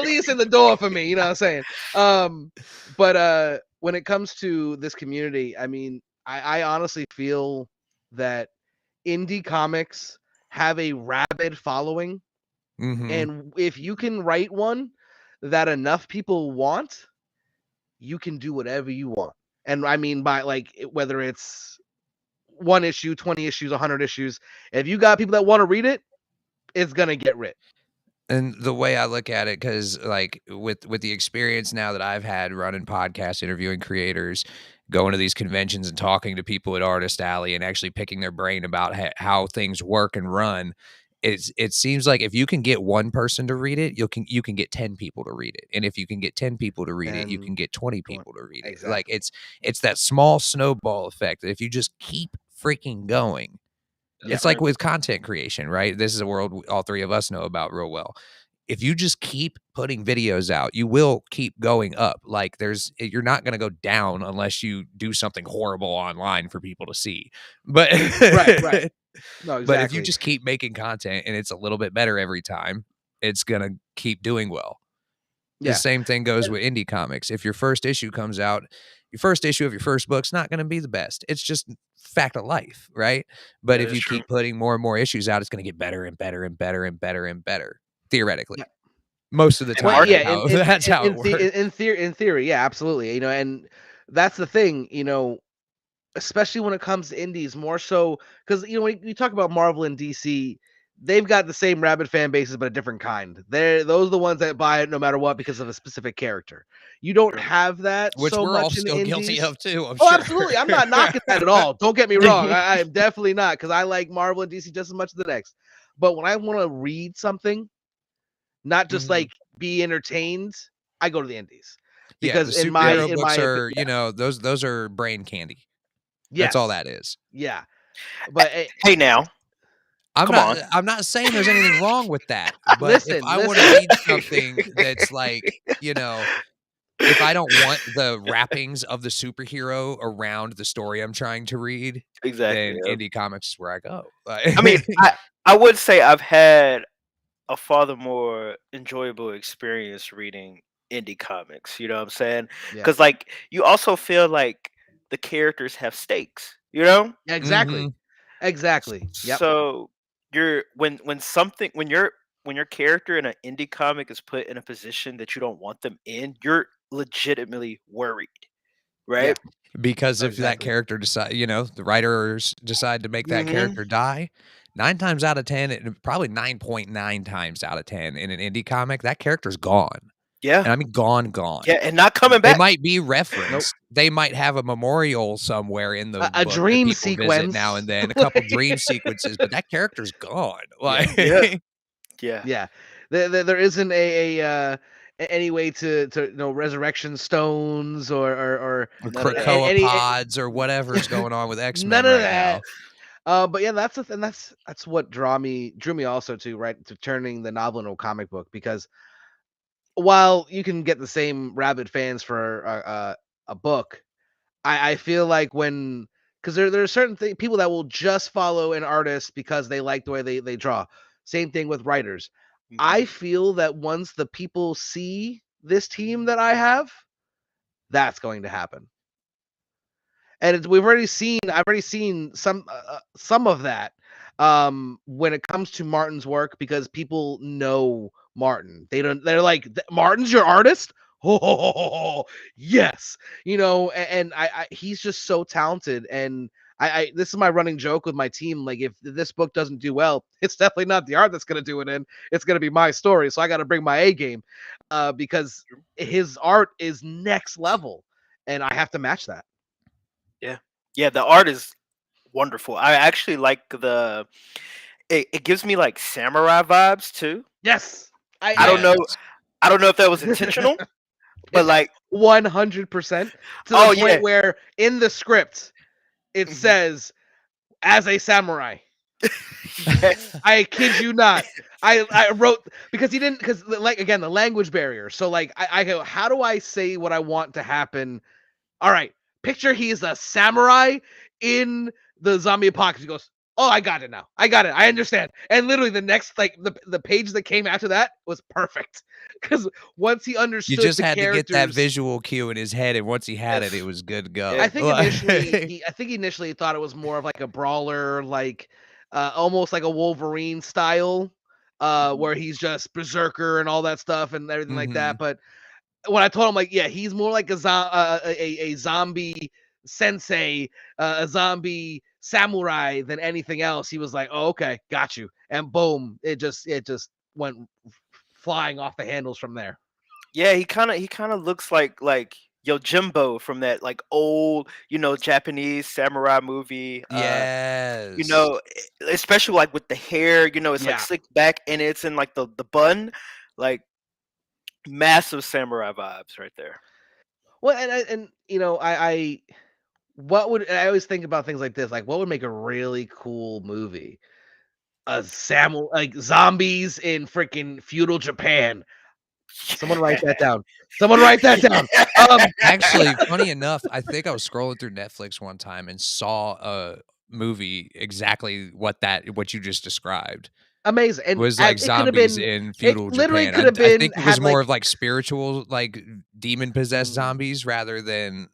least in the door for me. You know what I'm saying? But when it comes to this community, I mean, I honestly feel that indie comics have a rabid following, and if you can write one that enough people want, you can do whatever you want. And I mean by whether it's one issue, 20 issues, 100 issues. If you got people that want to read it, it's gonna get writ. And the way I look at it, because like with the experience now that I've had running podcasts, interviewing creators, going to these conventions and talking to people at Artist Alley and actually picking their brain about how things work and run, it seems like if you can get one person to read it, you can get 10 people to read it. And if you can get 10 people to read it, you can And get 20 people to read it. Like exactly. it's that small snowball effect that if you just keep freaking going, Yeah. it's like with content creation, right? This is a world all three of us know about real well. If you just keep putting videos out, you will keep going up. Like you're not going to go down unless you do something horrible online for people to see. But Right. No, but if you exactly. just keep making content and it's a little bit better every time, it's going to keep doing well. The Yeah. same thing goes with indie comics. If your first issue comes out, your first issue of your first book's not going to be the best. It's just fact of life, right? But That if is you true. keep putting more and more issues out, it's going to get better and better and better and better and better. Yeah. Theoretically, most of the And time, Well, art. yeah, that's how it works. in theory, yeah, absolutely. And that's the thing, especially when it comes to indies, more so because when you talk about Marvel and DC, they've got the same rabid fan bases, but a different kind. Those are the ones that buy it no matter what because of a specific character. You don't True. have that Which so we're all much in still guilty indies. of too, I'm Oh, sure. absolutely. I'm not knocking that at all. Don't get me wrong. I am definitely not because I like Marvel and DC just as much as the next. But when I want to read something, not just Mhm. like be entertained, I go to the indies Yeah, the because superhero in my books opinion, are, those are brain candy. That's all yes, that is. yeah. But Hey, now, come on. I'm not saying there's anything wrong with that, but if I wanna listen. read something that's like, if I don't want the wrappings of the superhero around the story I'm trying to read, Exactly. then Yeah. indie comics is where I go. I mean, I would say I've had a far the more enjoyable experience reading indie comics. You know what I'm saying? Yeah, Because like you also feel like the characters have stakes. You know, yeah, exactly, Mhm. exactly. Yep. so you're when something when your character in an indie comic is put in a position that you don't want them in, you're legitimately worried, Yeah, right? Because if that exactly. character the writers decide to make that Hmm. character die, 9 times out of 10, probably 9.9 times out of 10 in an indie comic, that character's gone. Yeah, And I mean gone, gone. yeah, and not coming They back. might be Nope. referenced. They might have a memorial somewhere in the A book that dream people visit now sequence. and then, a couple dream sequences, but that character's gone. Yeah, Yeah, Like yeah. yeah. There isn't any way to resurrection stones or or None of that. any Krakoa or whatever's going on with none X-Men of right that. now. But yeah, that's what drew me also to turning the novel into a comic book because while you can get the same rabid fans for a book, I feel like when because there are certain people that will just follow an artist because they like the way they draw. Same thing with writers. I Mhm. feel that once the people see this team that I have, that's going to happen. And I've already seen some of that when it comes to Martin's work because people know Martin. They're like, Martin's your artist. Oh yes, and I he's just so talented, and I this is my running joke with my team. Like, if this book doesn't do well, it's definitely not the art that's going to do it in. It's going to be my story. So I got to bring my A game, because his art is next level, and I have to match that. Yeah, yeah. The art is wonderful. I actually like the. It gives me like samurai vibes too. Yes, I don't know. Yes. I don't know if that was intentional, but it's like, 100% to the oh point yeah, where in the script it mhm. says as a samurai. Yes, I kid you not. I wrote because he didn't because like again the language barrier. So like I go, how do I say what I want to happen? All right, picture he's a samurai in the zombie apocalypse. He goes, oh, I got it now. I got it. I understand. And literally the next like the page that came after that was perfect because once he You understood just the had to get that characters. visual cue in his head, and once he had it, it yes, was good to yeah. go. I think initially he thought it was more of like a brawler, like almost like a Wolverine style, Mhm. where he's just berserker and all that stuff and everything like that. Mhm. But when I told him like, yeah, he's more like a zombie sensei, a zombie samurai than anything else, he was like, oh, okay, got you, and boom, it just went flying off the handles from there. Yeah, he kind of looks like Yojimbo from that like old Japanese samurai movie. You Yes. know, especially like with the hair. It's like Yeah. slicked back and it's in like the bun, like massive samurai vibes right there. Well, and I what would I always think about things like this, like what would make a really cool movie? A samurai, like zombies in freaking feudal Japan. Someone write that down. Someone write that down. Actually, funny enough, I think I was scrolling through Netflix one time and saw a movie exactly what you just described. Amazing. It And was like it could have zombies been, in it feudal literally Japan. could have I been think it was had more like of like spiritual, like demon-possessed mm, zombies rather than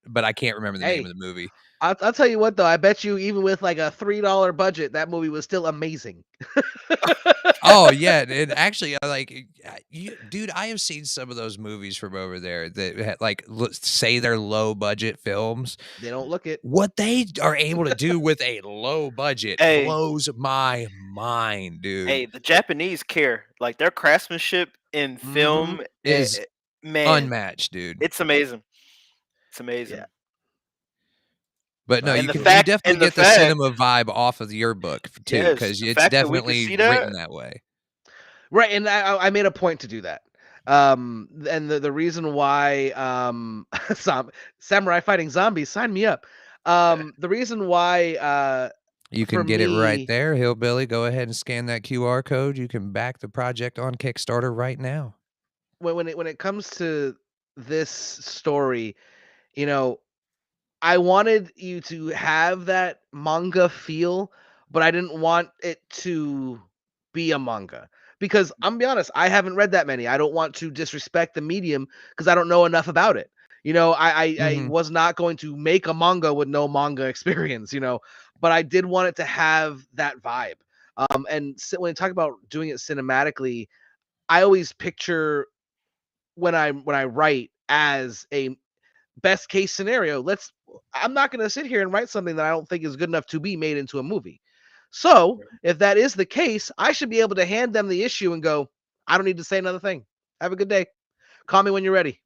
but I can't remember the name hey, of the movie. I'll tell you what though, I bet you even with like a $3 budget, that movie was still amazing. Oh, yeah, and actually, I like, dude, I have seen some of those movies from over there that like, say they're low budget films. They don't look it. What they are able to do with a low budget Hey, blows my mind, dude. hey, the Japanese care. Like their craftsmanship in Mm-hmm. film, Is man, unmatched, dude. it's amazing. It's Yeah. amazing. But no, So And the you fact, definitely and the get the fact, cinema vibe off of your book too, yes, because the it's fact that we could definitely see written that. that way. right, and I made a point to do that. And the reason why samurai fighting zombies, sign me up. The reason why You for can get it right me there, Hillbilly. Go ahead and scan that QR code. You can back the project on Kickstarter right now. when it comes to this story, you know, I wanted you to have that manga feel, but I didn't want it to be a manga. Because I'm gonna be honest, I haven't read that many. I don't want to disrespect the medium because I don't know enough about it. I Mhm. was not going to make a manga with no manga experience, but I did want it to have that vibe. And when I talk about doing it cinematically, I always picture when I write as a best case scenario. I'm not going to sit here and write something that I don't think is good enough to be made into a movie. So, if that is the case, I should be able to hand them the issue and go, I don't need to say another thing. Have a good day. Call me when you're ready.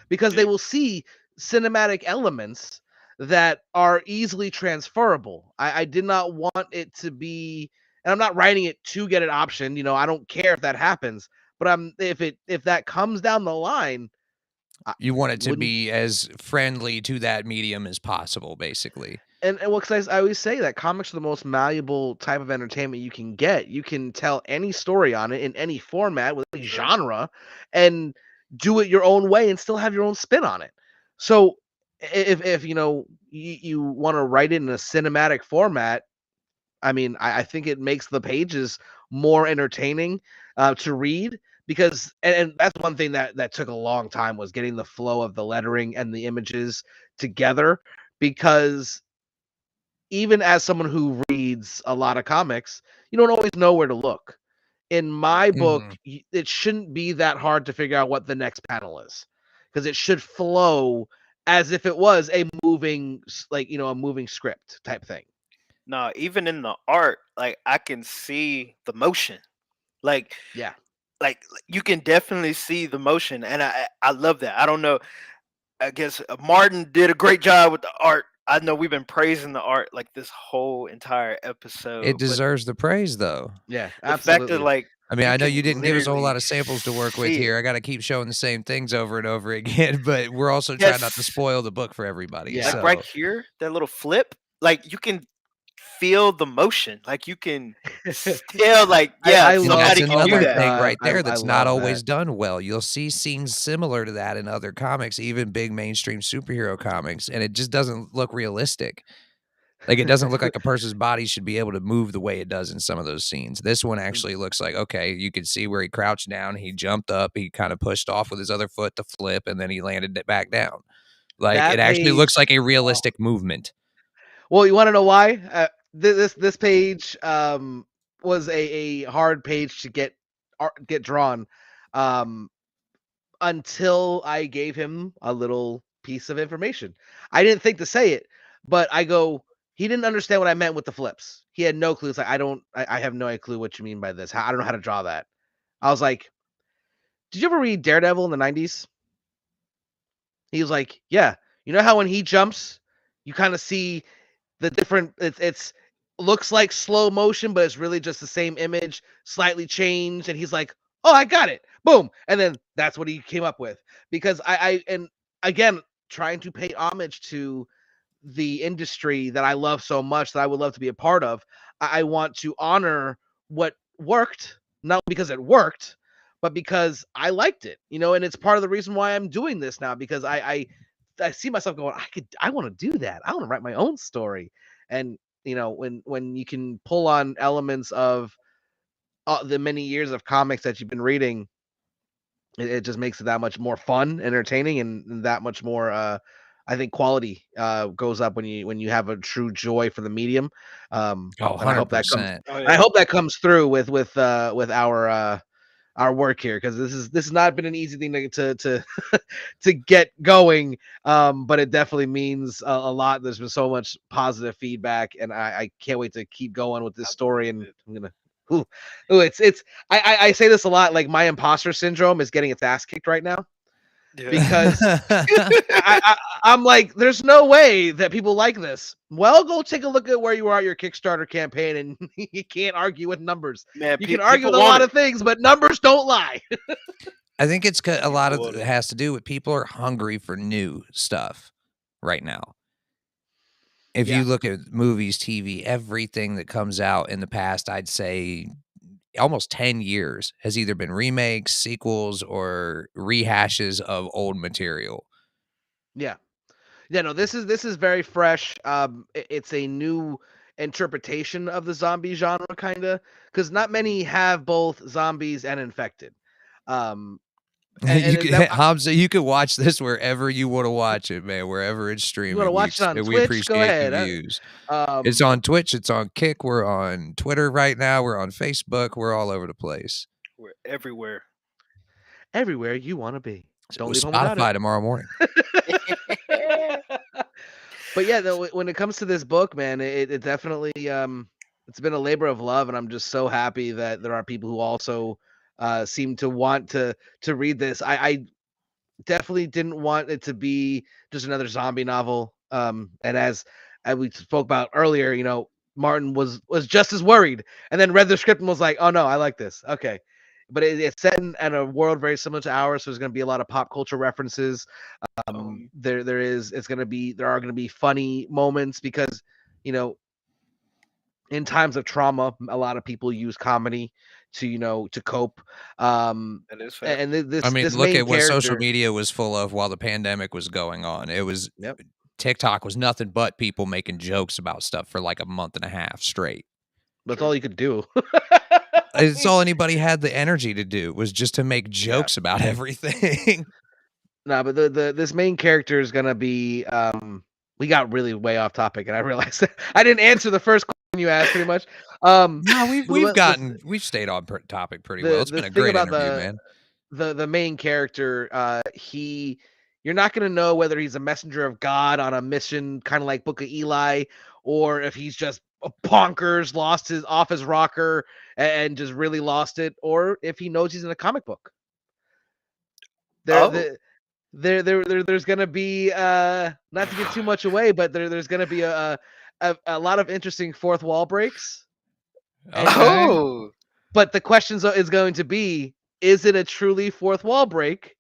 Because they Yeah. will see cinematic elements that are easily transferable. I did not want it to be, and I'm not writing it to get an option. I don't care if that happens, but if that comes down the line, I You want it to wouldn't. be as friendly to that medium as possible, basically. And what I always say that comics are the most malleable type of entertainment you can get. You can tell any story on it in any format with any Mhm. genre, and do it your own way and still have your own spin on it. So if you want to write it in a cinematic format, I mean, I think it makes the pages more entertaining to read because and that's one thing that took a long time was getting the flow of the lettering and the images together because even as someone who reads a lot of comics, you don't always know where to look. In my book, Mhm. it shouldn't be that hard to figure out what the next panel is because it should flow as if it was a moving, like, a moving script type thing. No, even in the art, like I can see the motion. Like Yeah. like you can definitely see the motion, and I love that. I don't know. I guess Martin did a great job with the art. I know we've been praising the art like this whole entire It episode, but deserves the praise, though. Yeah, the fact that absolutely. like I mean, you I know can you didn't give us a whole lot literally of samples to work with see here. it. I got to keep showing the same things over and over again, but we're also trying not to Yes, spoil the book for everybody. Yeah. like right So here, that little flip, like you can feel the motion. Like you can tell, like yeah, I and love. that's somebody can Oh do my another that. thing god, right there I that's not love always that. done well. You'll see scenes similar to that in other comics, even big mainstream superhero comics, and it just doesn't look realistic. Like, it doesn't look like a person's body should be able to move the way it does in some of those scenes. This one actually looks like, okay, you could see where he crouched down, he jumped up, he kind of pushed off with his other foot to flip, and then he landed it back down. Like, it That actually looks page. like a Oh. realistic movement. Well, you want to know why? This page was a hard page to get drawn, um, until I gave him a little piece of information. I didn't think to say it, but I go. He didn't understand what I meant with the flips. He had no clue. It's like I have no clue what you mean by this. I don't know how to draw that. I was like, did you ever read Daredevil in the 90s? He was like, yeah. You know how when he jumps, you kind of see the different. It's looks like slow motion, but it's really just the same image, slightly changed. And he's like, oh, I got it. Boom. And then that's what he came up with. Because and again, trying to pay homage to the industry that I love so much that I would love to be a part of. I want to honor what worked, not because it worked, but because I liked it, and it's part of the reason why I'm doing this now, because I see myself going, I want to do that. I want to write my own story. And when you can pull on elements of the many years of comics that you've been reading, it just makes it that much more fun, entertaining, and that much more I think quality goes up when you have a true joy for the medium. Oh, And $100. Oh I yeah. hope that comes through with our work here, because this has not been an easy thing to to get going, but it definitely means a lot. There's been so much positive feedback, and I can't wait to keep going with this I story. believe And it. I'm gonna it's I say this a lot, like my imposter syndrome is getting its ass kicked right now, Yeah. because I'm like, there's no way that people like this. Well, go take a look at where you are at your Kickstarter campaign, and you can't argue with numbers. Man, You can argue people with a want lot it. of things, but numbers don't lie. I think it's a lot People of want it it. has to do with people are hungry for new stuff right now. If Yeah. you look at movies, TV, everything that comes out in the past, I'd say almost 10 years has either been remakes, sequels, or rehashes of old material. Yeah. Yeah, no, this is very fresh. It's a new interpretation of the zombie genre, kind of, because not many have both zombies and infected. Um, You and could that Hamza, you could watch this wherever you wanna watch it, man, wherever it's you want to streaming. watch it on We Twitch, go appreciate the ahead. views. It's Um, on Twitch, it's on Kick, we're on Twitter right now, we're on Facebook, we're all over the place. We're everywhere. everywhere you want to be. Don't With leave home without it. Spotify tomorrow morning. But yeah, though, when it comes to this book, man, it definitely it's been a labor of love, and I'm just so happy that there are people who also seem to want to read this. I definitely didn't want it to be just another zombie novel. And as we spoke about earlier, Martin was just as worried, and then read the script and was like, "Oh no, I like this." Okay, but it's set in a world very similar to ours, so there's going to be a lot of pop culture references. Um, There are gonna be funny moments, because you know in times of trauma, a lot of people use comedy to cope. that is fact. And I mean, this look main at what social character. media was full of while the pandemic was going on. It was Yep. TikTok was nothing but people making jokes about stuff for like a month and a half straight. That's True. all you could do. It's all anybody had the energy to do was just to make Yeah. jokes about everything. No, but the this main character is gonna be. We got really way off topic, and I realized that I didn't answer the first question you asked, pretty much. No, But we've stayed on topic pretty well. the It's the been a thing great about interview, man. the main character, he You're not going to know whether he's a messenger of God on a mission, kind of like Book of Eli, or if he's just a bonkers, lost his off his rocker and just really lost it, or if he knows he's in a comic book. Oh, There's going to be not to give too much away, but there's going to be a lot of interesting fourth wall breaks. Okay. oh, But the question is going to be: is it a truly fourth wall break?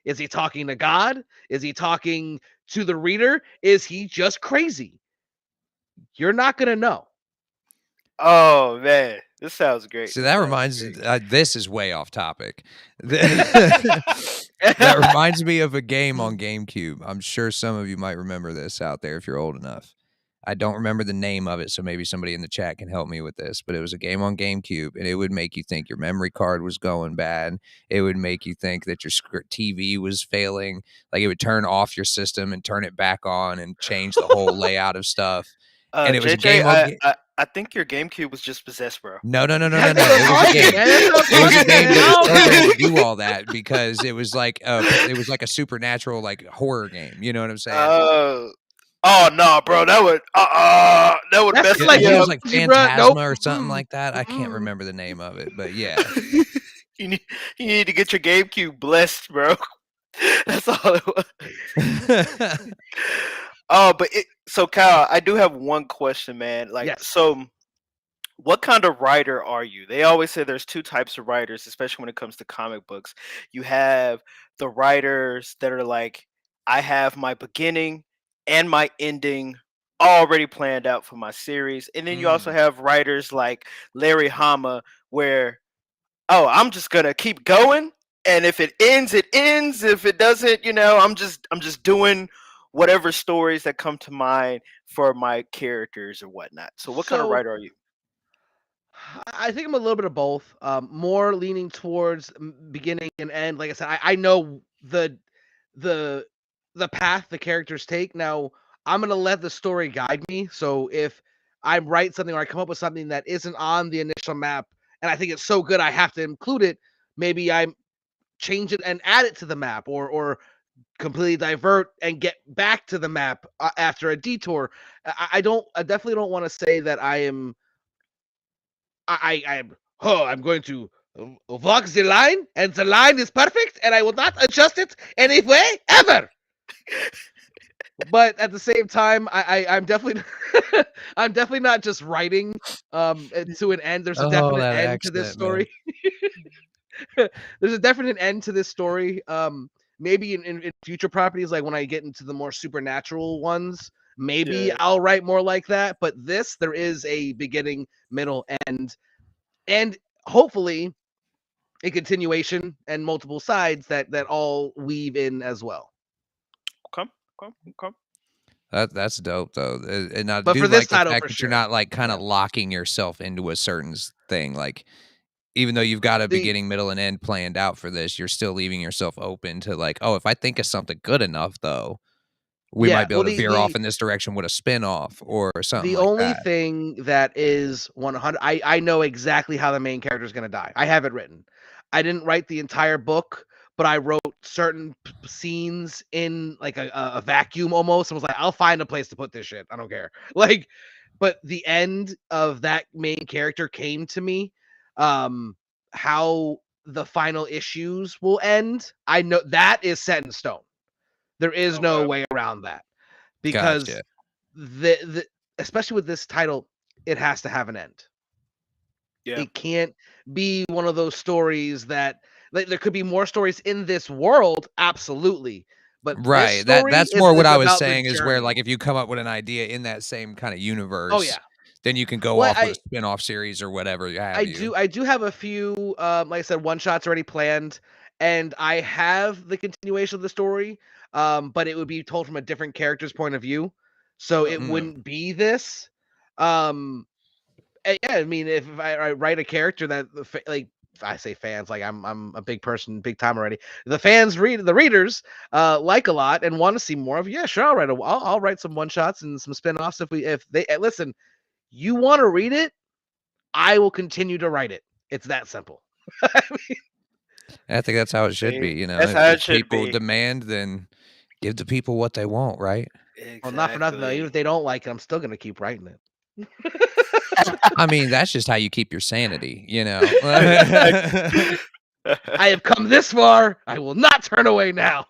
Is he talking to God? Is he talking to the reader? Is he just crazy? You're not going to know. oh man, this sounds great. See, This that sounds reminds great. this is way off topic. That reminds me of a game on GameCube. I'm sure some of you might remember this out there if you're old enough. I don't remember the name of it, so maybe somebody in the chat can help me with this. But it was a game on GameCube, and it would make you think your memory card was going bad. It would make you think that your TV was failing. Like it would turn off your system and turn it back on and change the whole layout of stuff. And it was a JJ, game on. I think your GameCube was just possessed, bro. No. That's It what was a I'm talking, game. man. That's what It I'm was a talking, game man. that was Oh, programmed to do all that because it was like a supernatural like horror game. You know what I'm saying? Oh no, bro, that would That's mess I like me think it up. was like bro. Nope. Phantasma or something like that. I can't remember the name of it, but yeah. you need you need to get your GameCube blessed, bro. That's all it was. So Kyle, I do have one question, man. Like, Yes. so what kind of writer are you? They always say there's two types of writers, especially when it comes to comic books. You have the writers that are like, I have my beginning and my ending already planned out for my series. And then you also have writers like Larry Hama, where, oh, I'm just gonna keep going. And if it ends, it ends. If it doesn't, I'm just doing whatever stories that come to mind for my characters or whatnot. So what kind of So writer are you? I think I'm a little bit of both. More leaning towards beginning and end. Like I said, I know the the path the characters take. Now I'm gonna let the story guide me. So if I write something or I come up with something that isn't on the initial map, and I think it's so good I have to include it, maybe I change it and add it to the map, or completely divert and get back to the map after a detour. I definitely don't want to say that I'm going to walk the line, and the line is perfect, and I will not adjust it any way ever. But at the same time, I'm definitely I'm definitely not just writing to an end. There's a definite that end to this accent, man. story. There's a definite end to this story. Maybe in future properties, like when I get into the more supernatural ones, maybe Yeah. I'll write more like that. But there is a beginning, middle, end, and hopefully a continuation and multiple sides that all weave in as well. Okay. Okay. Okay. That's dope though, and I But do for this like the title, fact for that you're sure. not like kind of Yeah. locking yourself into a certain thing. Like even though you've got a The beginning, middle, and end planned out for this, you're still leaving yourself open to like, oh, if I think of something good enough, though, we might yeah, be well, able to veer off in this direction with a spin-off or something the like only that. thing that is 100, I know exactly how the main character is going to die. I have it written. I didn't write the entire book, but I wrote certain scenes in like a vacuum almost, and was like, I'll find a place to put this shit. I don't care. Like, but the end of that main character came to me. How the final issues will end, I know that is set in stone. There is no Okay. way around that, because Gotcha. the especially with this title, it has to have an end. Yeah. It can't be one of those stories that, like, there could be more stories in this world, absolutely, but this Right. story That's more what is I was about the saying is where like journey. if you come up with an idea in that same kind of Oh universe, yeah. then you can go Well, off with a spin-off series or whatever you have you. I do have a few, like I said, one shots already planned, and I have the continuation of the story, but it would be told from a different character's point of view, so it Okay. wouldn't be this. Um, yeah, I mean, if I write a character that like, if I say fans, like I'm a big person, big time already. The fans the readers like a lot and want to see more of. Yeah, sure, I'll write some one shots and some spin-offs if they listen. You want to read it? I will continue to write it. It's that simple. I think that's how it should See, be, you know. that's how If it should people be. demand, then Give the people what they want, right? Well, not for nothing though. Even if they don't like it, I'm still gonna keep writing it. I mean, that's just how you keep your sanity, you know. I have come this far. I will not turn away now.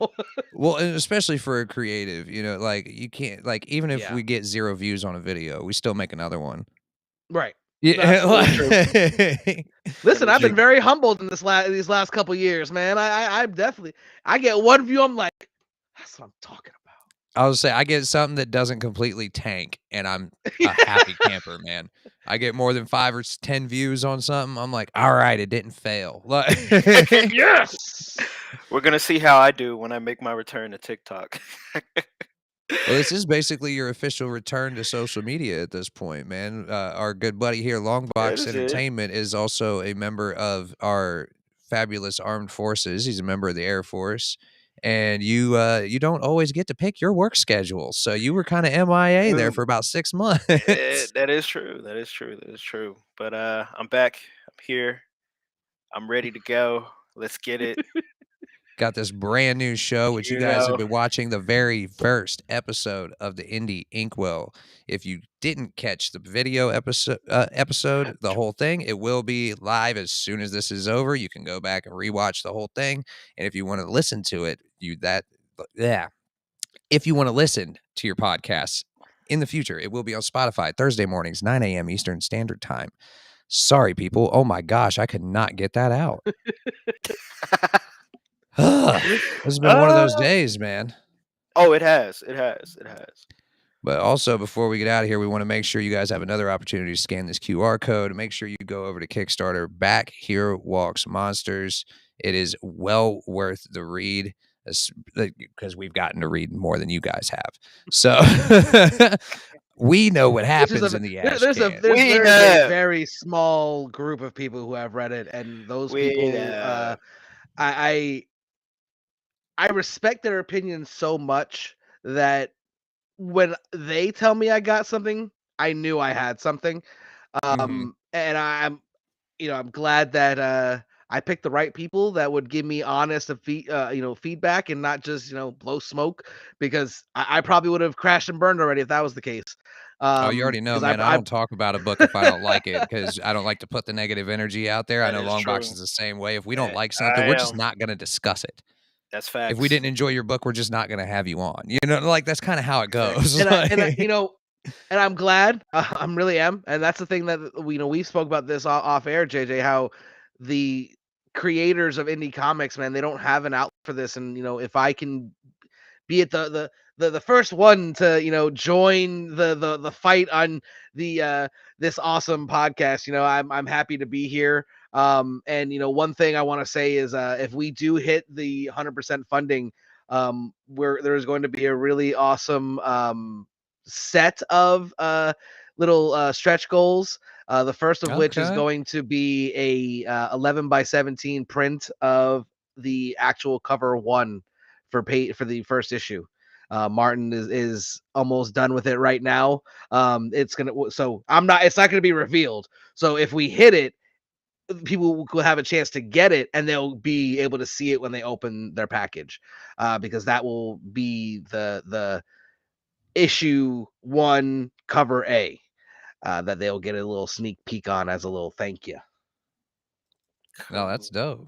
Well, and especially for a creative, you know, like you can't like even if Yeah. we get 0 views on a video, we still make another one. Right. Yeah, Absolutely true. Listen, I've been like, very humbled in these last couple years, man. I'm definitely I get one view, I'm like, that's what I'm talking about. I was say I get something that doesn't completely tank, and I'm a happy camper, man. I get more than 5 or 10 views on something, I'm like, all right, it didn't fail. Like, Yes. We're gonna see how I do when I make my return to TikTok. well, this is basically your official return to social media at this point, man. Our good buddy here, That Longbox is it. Entertainment, is also a member of our fabulous armed forces. He's a member of the Air Force, and you don't always get to pick your work schedule. So you were kind of MIA there for about 6 months. That is true. That is true. That is true. But I'm back. I'm here. I'm ready to go. Let's get it. Got this brand new show, which you You guys have know. been watching the very first episode of the Indie Inkwell. If you didn't catch the video episode, the whole thing, it will be live as soon as this is over. You can go back and rewatch the whole thing. And if you want to listen to it, if you want to listen to your podcasts in the future, it will be on Spotify Thursday mornings, 9 a.m. Eastern Standard Time. Sorry, people. Oh my gosh, I could not get that out. This has been one of those days, man. Oh, it has. It has. It has. But also, before we get out of here, we want to make sure you guys have another opportunity to scan this QR code. Make sure you go over to Kickstarter. Back Here Walks Monsters. It is well worth the read because we've gotten to read more than you guys have. So we know what happens in the ash there's can. a very small group of people who have read it, and those people, I respect their opinions so much that when they tell me I got something, I knew I had something. And I'm glad that I picked the right people that would give me honest feedback and not just blow smoke, because I probably would have crashed and burned already if that was the case. Oh, you already know, man. I don't talk about a book if I don't like it, because I don't like to put the negative energy out there. I know Longbox is the same way. If we don't like something, we're just not going to discuss it. That's facts. If we didn't enjoy your book, we're just not going to have you on. You know, like that's kind of how it goes. And I'm glad. I'm really am, and that's the thing that we spoke about this off air, JJ. How the creators of indie comics, man, they don't have an outlet for this, and if I can be at the first one to join the fight on the this awesome podcast, I'm happy to be here. And one thing I want to say is if we do hit the 100% funding, there's going to be a really awesome set of little stretch goals. The first of which is going to be a 11 by 17 print of the actual cover one for the first issue. Martin is almost done with it right now. It's not gonna be revealed. So if we hit it, people will have a chance to get it, and they'll be able to see it when they open their package, because that will be the issue one cover A, that they'll get a little sneak peek on as a little thank you. No, that's dope.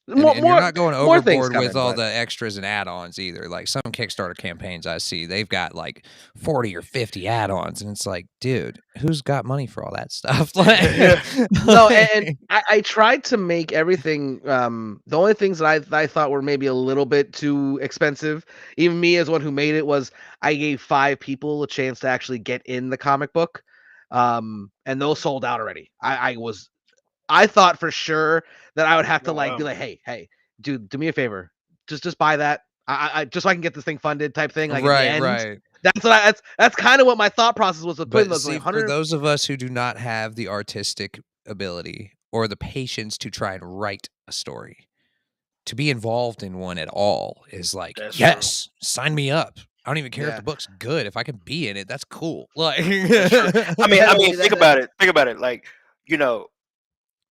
And you're not going overboard with all the extras and add-ons either. Like some Kickstarter campaigns I see, they've got like 40 or 50 add-ons, and it's like, dude, who's got money for all that stuff? No, and I tried to make everything. The only things that I thought were maybe a little bit too expensive, even me as one who made it, was I gave 5 people a chance to actually get in the comic book, and those sold out already. I thought for sure that I would have to be like, hey, dude, do me a favor, just buy that. I just so I can get this thing funded, type thing. Like right. That's kind of what my thought process was with putting those. See, for those of us who do not have the artistic ability or the patience to try and write a story, to be involved in one at all is like, yes, sign me up. I don't even care if the book's good. If I can be in it, that's cool. Like, I mean, think about it. Think about it. Like,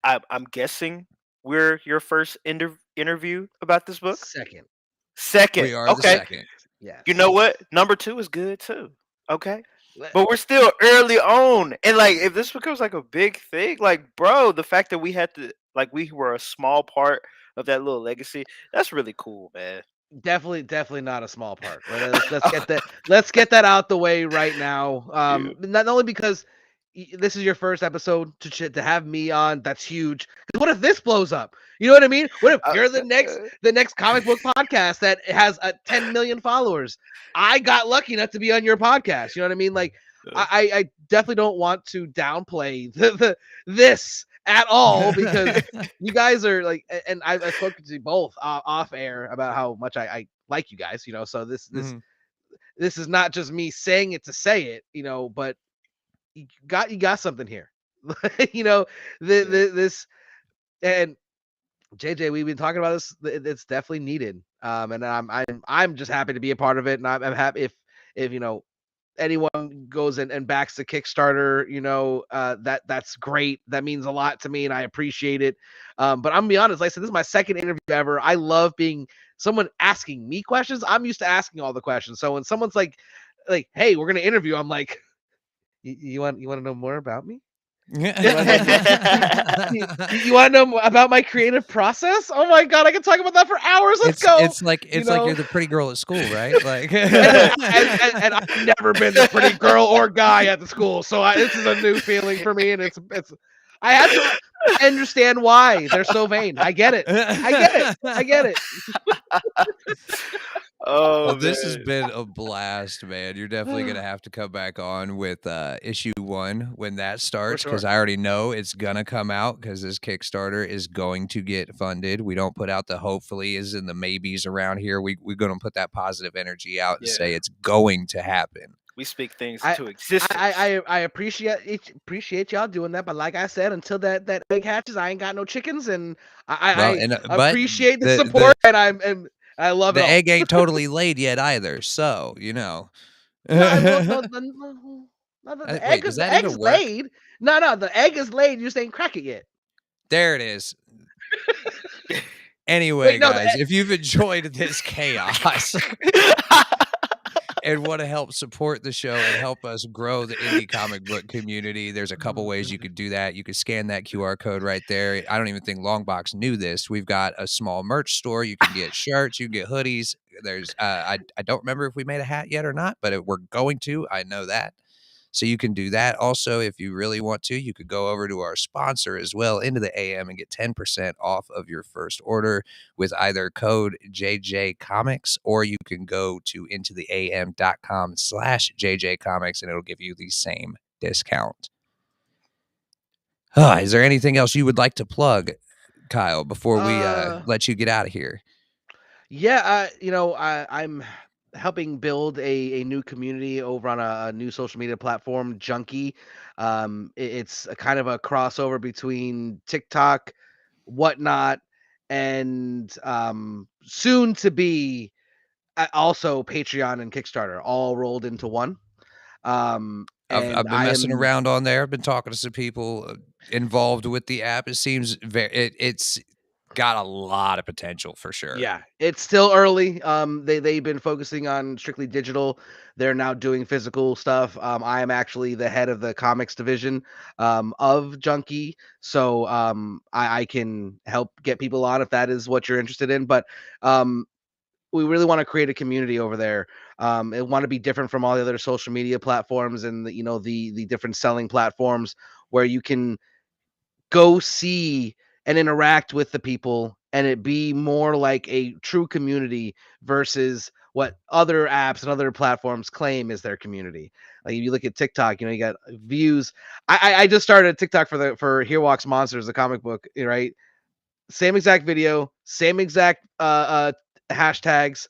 I'm guessing we're your first interview about this book. Second. Second. We are the Okay. second. Yes. You know what? Number 2 is good too. Okay. But we're still early on. And like if this becomes like a big thing, like bro, the fact that we had to like we were a small part of that little legacy, that's really cool, man. Definitely not a small part. Let's get that out the way right now. Yeah. Not only because this is your first episode to have me on, that's huge. 'Cause what if this blows up? You know what I mean? What if you're the next comic book podcast that has 10 million followers? I got lucky enough to be on your podcast. You know what I mean? Like I definitely don't want to downplay this at all because you guys are like, and I've spoken to you both off air about how much I like you guys, you know. So this is not just me saying it to say it, you know, but you got something here, you know. This and JJ, we've been talking about this. It's definitely needed, and I'm just happy to be a part of it, and I'm happy if you know anyone goes and backs the Kickstarter, you know, that's great. That means a lot to me and I appreciate it. But I'm gonna be honest, like I said, this is my second interview ever. I love being someone asking me questions. I'm used to asking all the questions. So when someone's like, hey, we're gonna interview, I'm like, you want to know more about me? You want to know about my creative process? Oh my god, I can talk about that for hours. Let's go. It's like you're the pretty girl at school, right? Like, and I've never been the pretty girl or guy at the school, so this is a new feeling for me, and it's I had to understand why they're so vain. I get it. I get it. Oh, well, this has man. been a blast, man. You're definitely gonna have to come back on with issue 1 when that starts, because sure. I already know it's gonna come out because this Kickstarter is going to get funded. We don't put out the hopefully is and the maybes around here. We're gonna put that positive energy out and say it's going to happen. We speak things into existence. I appreciate y'all doing that, but like I said, until that egg hatches, I ain't got no chickens, and I appreciate the support, and I love it. The egg ain't totally laid yet either, so you know. The Wait, does that even work? laid. No, the egg is laid. You just ain't crack it yet. There it is. Anyway, guys, if you've enjoyed this chaos and want to help support the show and help us grow the indie comic book community, there's a couple ways you could do that. You could scan that QR code right there. I don't even think Longbox knew this. We've got a small merch store. You can get shirts, you can get hoodies. There's I don't remember if we made a hat yet or not, but we're going to. I know that. So you can do that. Also, if you really want to, you could go over to our sponsor as well, Into the AM, and get 10% off of your first order with either code JJ Comics, or you can go to intotheam.com/JJ Comics and it'll give you the same discount. Is there anything else you would like to plug, Kyle, before we let you get out of here? Yeah, you know, I'm helping build a new community over on a new social media platform, Junkie. It's a kind of a crossover between TikTok, whatnot, and soon to be also Patreon and Kickstarter, all rolled into one. I've been messing around on there. I've been talking to some people involved with the app. It seems it's got a lot of potential for sure. Yeah, it's still early. They've been focusing on strictly digital. They're now doing physical stuff. I am actually the head of the comics division of Junkie, so I can help get people on if that is what you're interested in. But we really want to create a community over there. It want to be different from all the other social media platforms and the different selling platforms where you can go see and interact with the people and it be more like a true community versus what other apps and other platforms claim is their community. Like if you look at TikTok, you got views. I just started TikTok for Here Walks Monsters, the comic book, right? Same exact video, same exact hashtags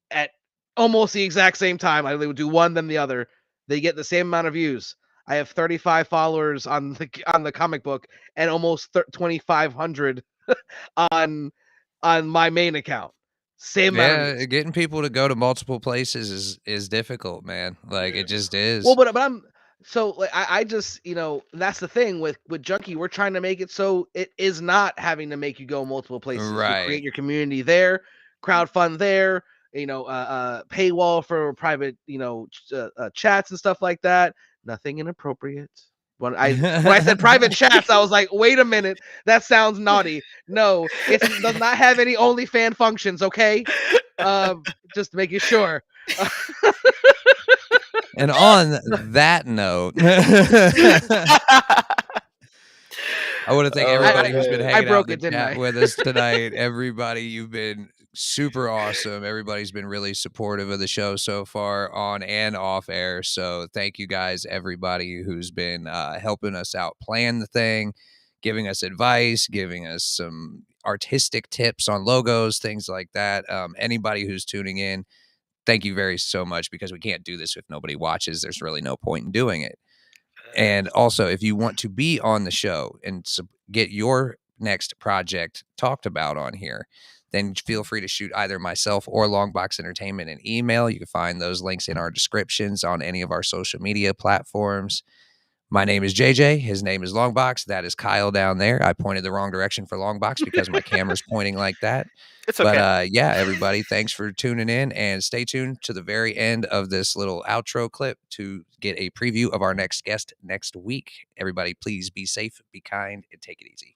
at almost the exact same time. I would do one then the other. They get the same amount of views. I have 35 followers on the comic book and almost 2,500 on my main account. Same amount of views. Getting people to go to multiple places is difficult, man. Like it just is. Well, but I'm so like I just that's the thing with Junkie. We're trying to make it so it is not having to make you go multiple places. Right. You create your community there. crowdfund there. Paywall for private, chats and stuff like that. Nothing inappropriate. When I said private chats, I was like, wait a minute, that sounds naughty. No, it does not have any OnlyFan functions. Okay, just making sure. And on that note, I want to thank everybody who's been hanging out in the chat with us tonight. Everybody, you've been super awesome. Everybody's been really supportive of the show so far, on and off air. So thank you guys, everybody who's been helping us out plan the thing, giving us advice, giving us some artistic tips on logos, things like that. Anybody who's tuning in, thank you so much, because we can't do this if nobody watches. There's really no point in doing it. And also, if you want to be on the show and get your next project talked about on here, then feel free to shoot either myself or Longbox Entertainment an email. You can find those links in our descriptions on any of our social media platforms. My name is JJ. His name is Longbox. That is Kyle down there. I pointed the wrong direction for Longbox because my camera's pointing like that. It's okay. But yeah, everybody, thanks for tuning in, and stay tuned to the very end of this little outro clip to get a preview of our next guest next week. Everybody, please be safe, be kind, and take it easy.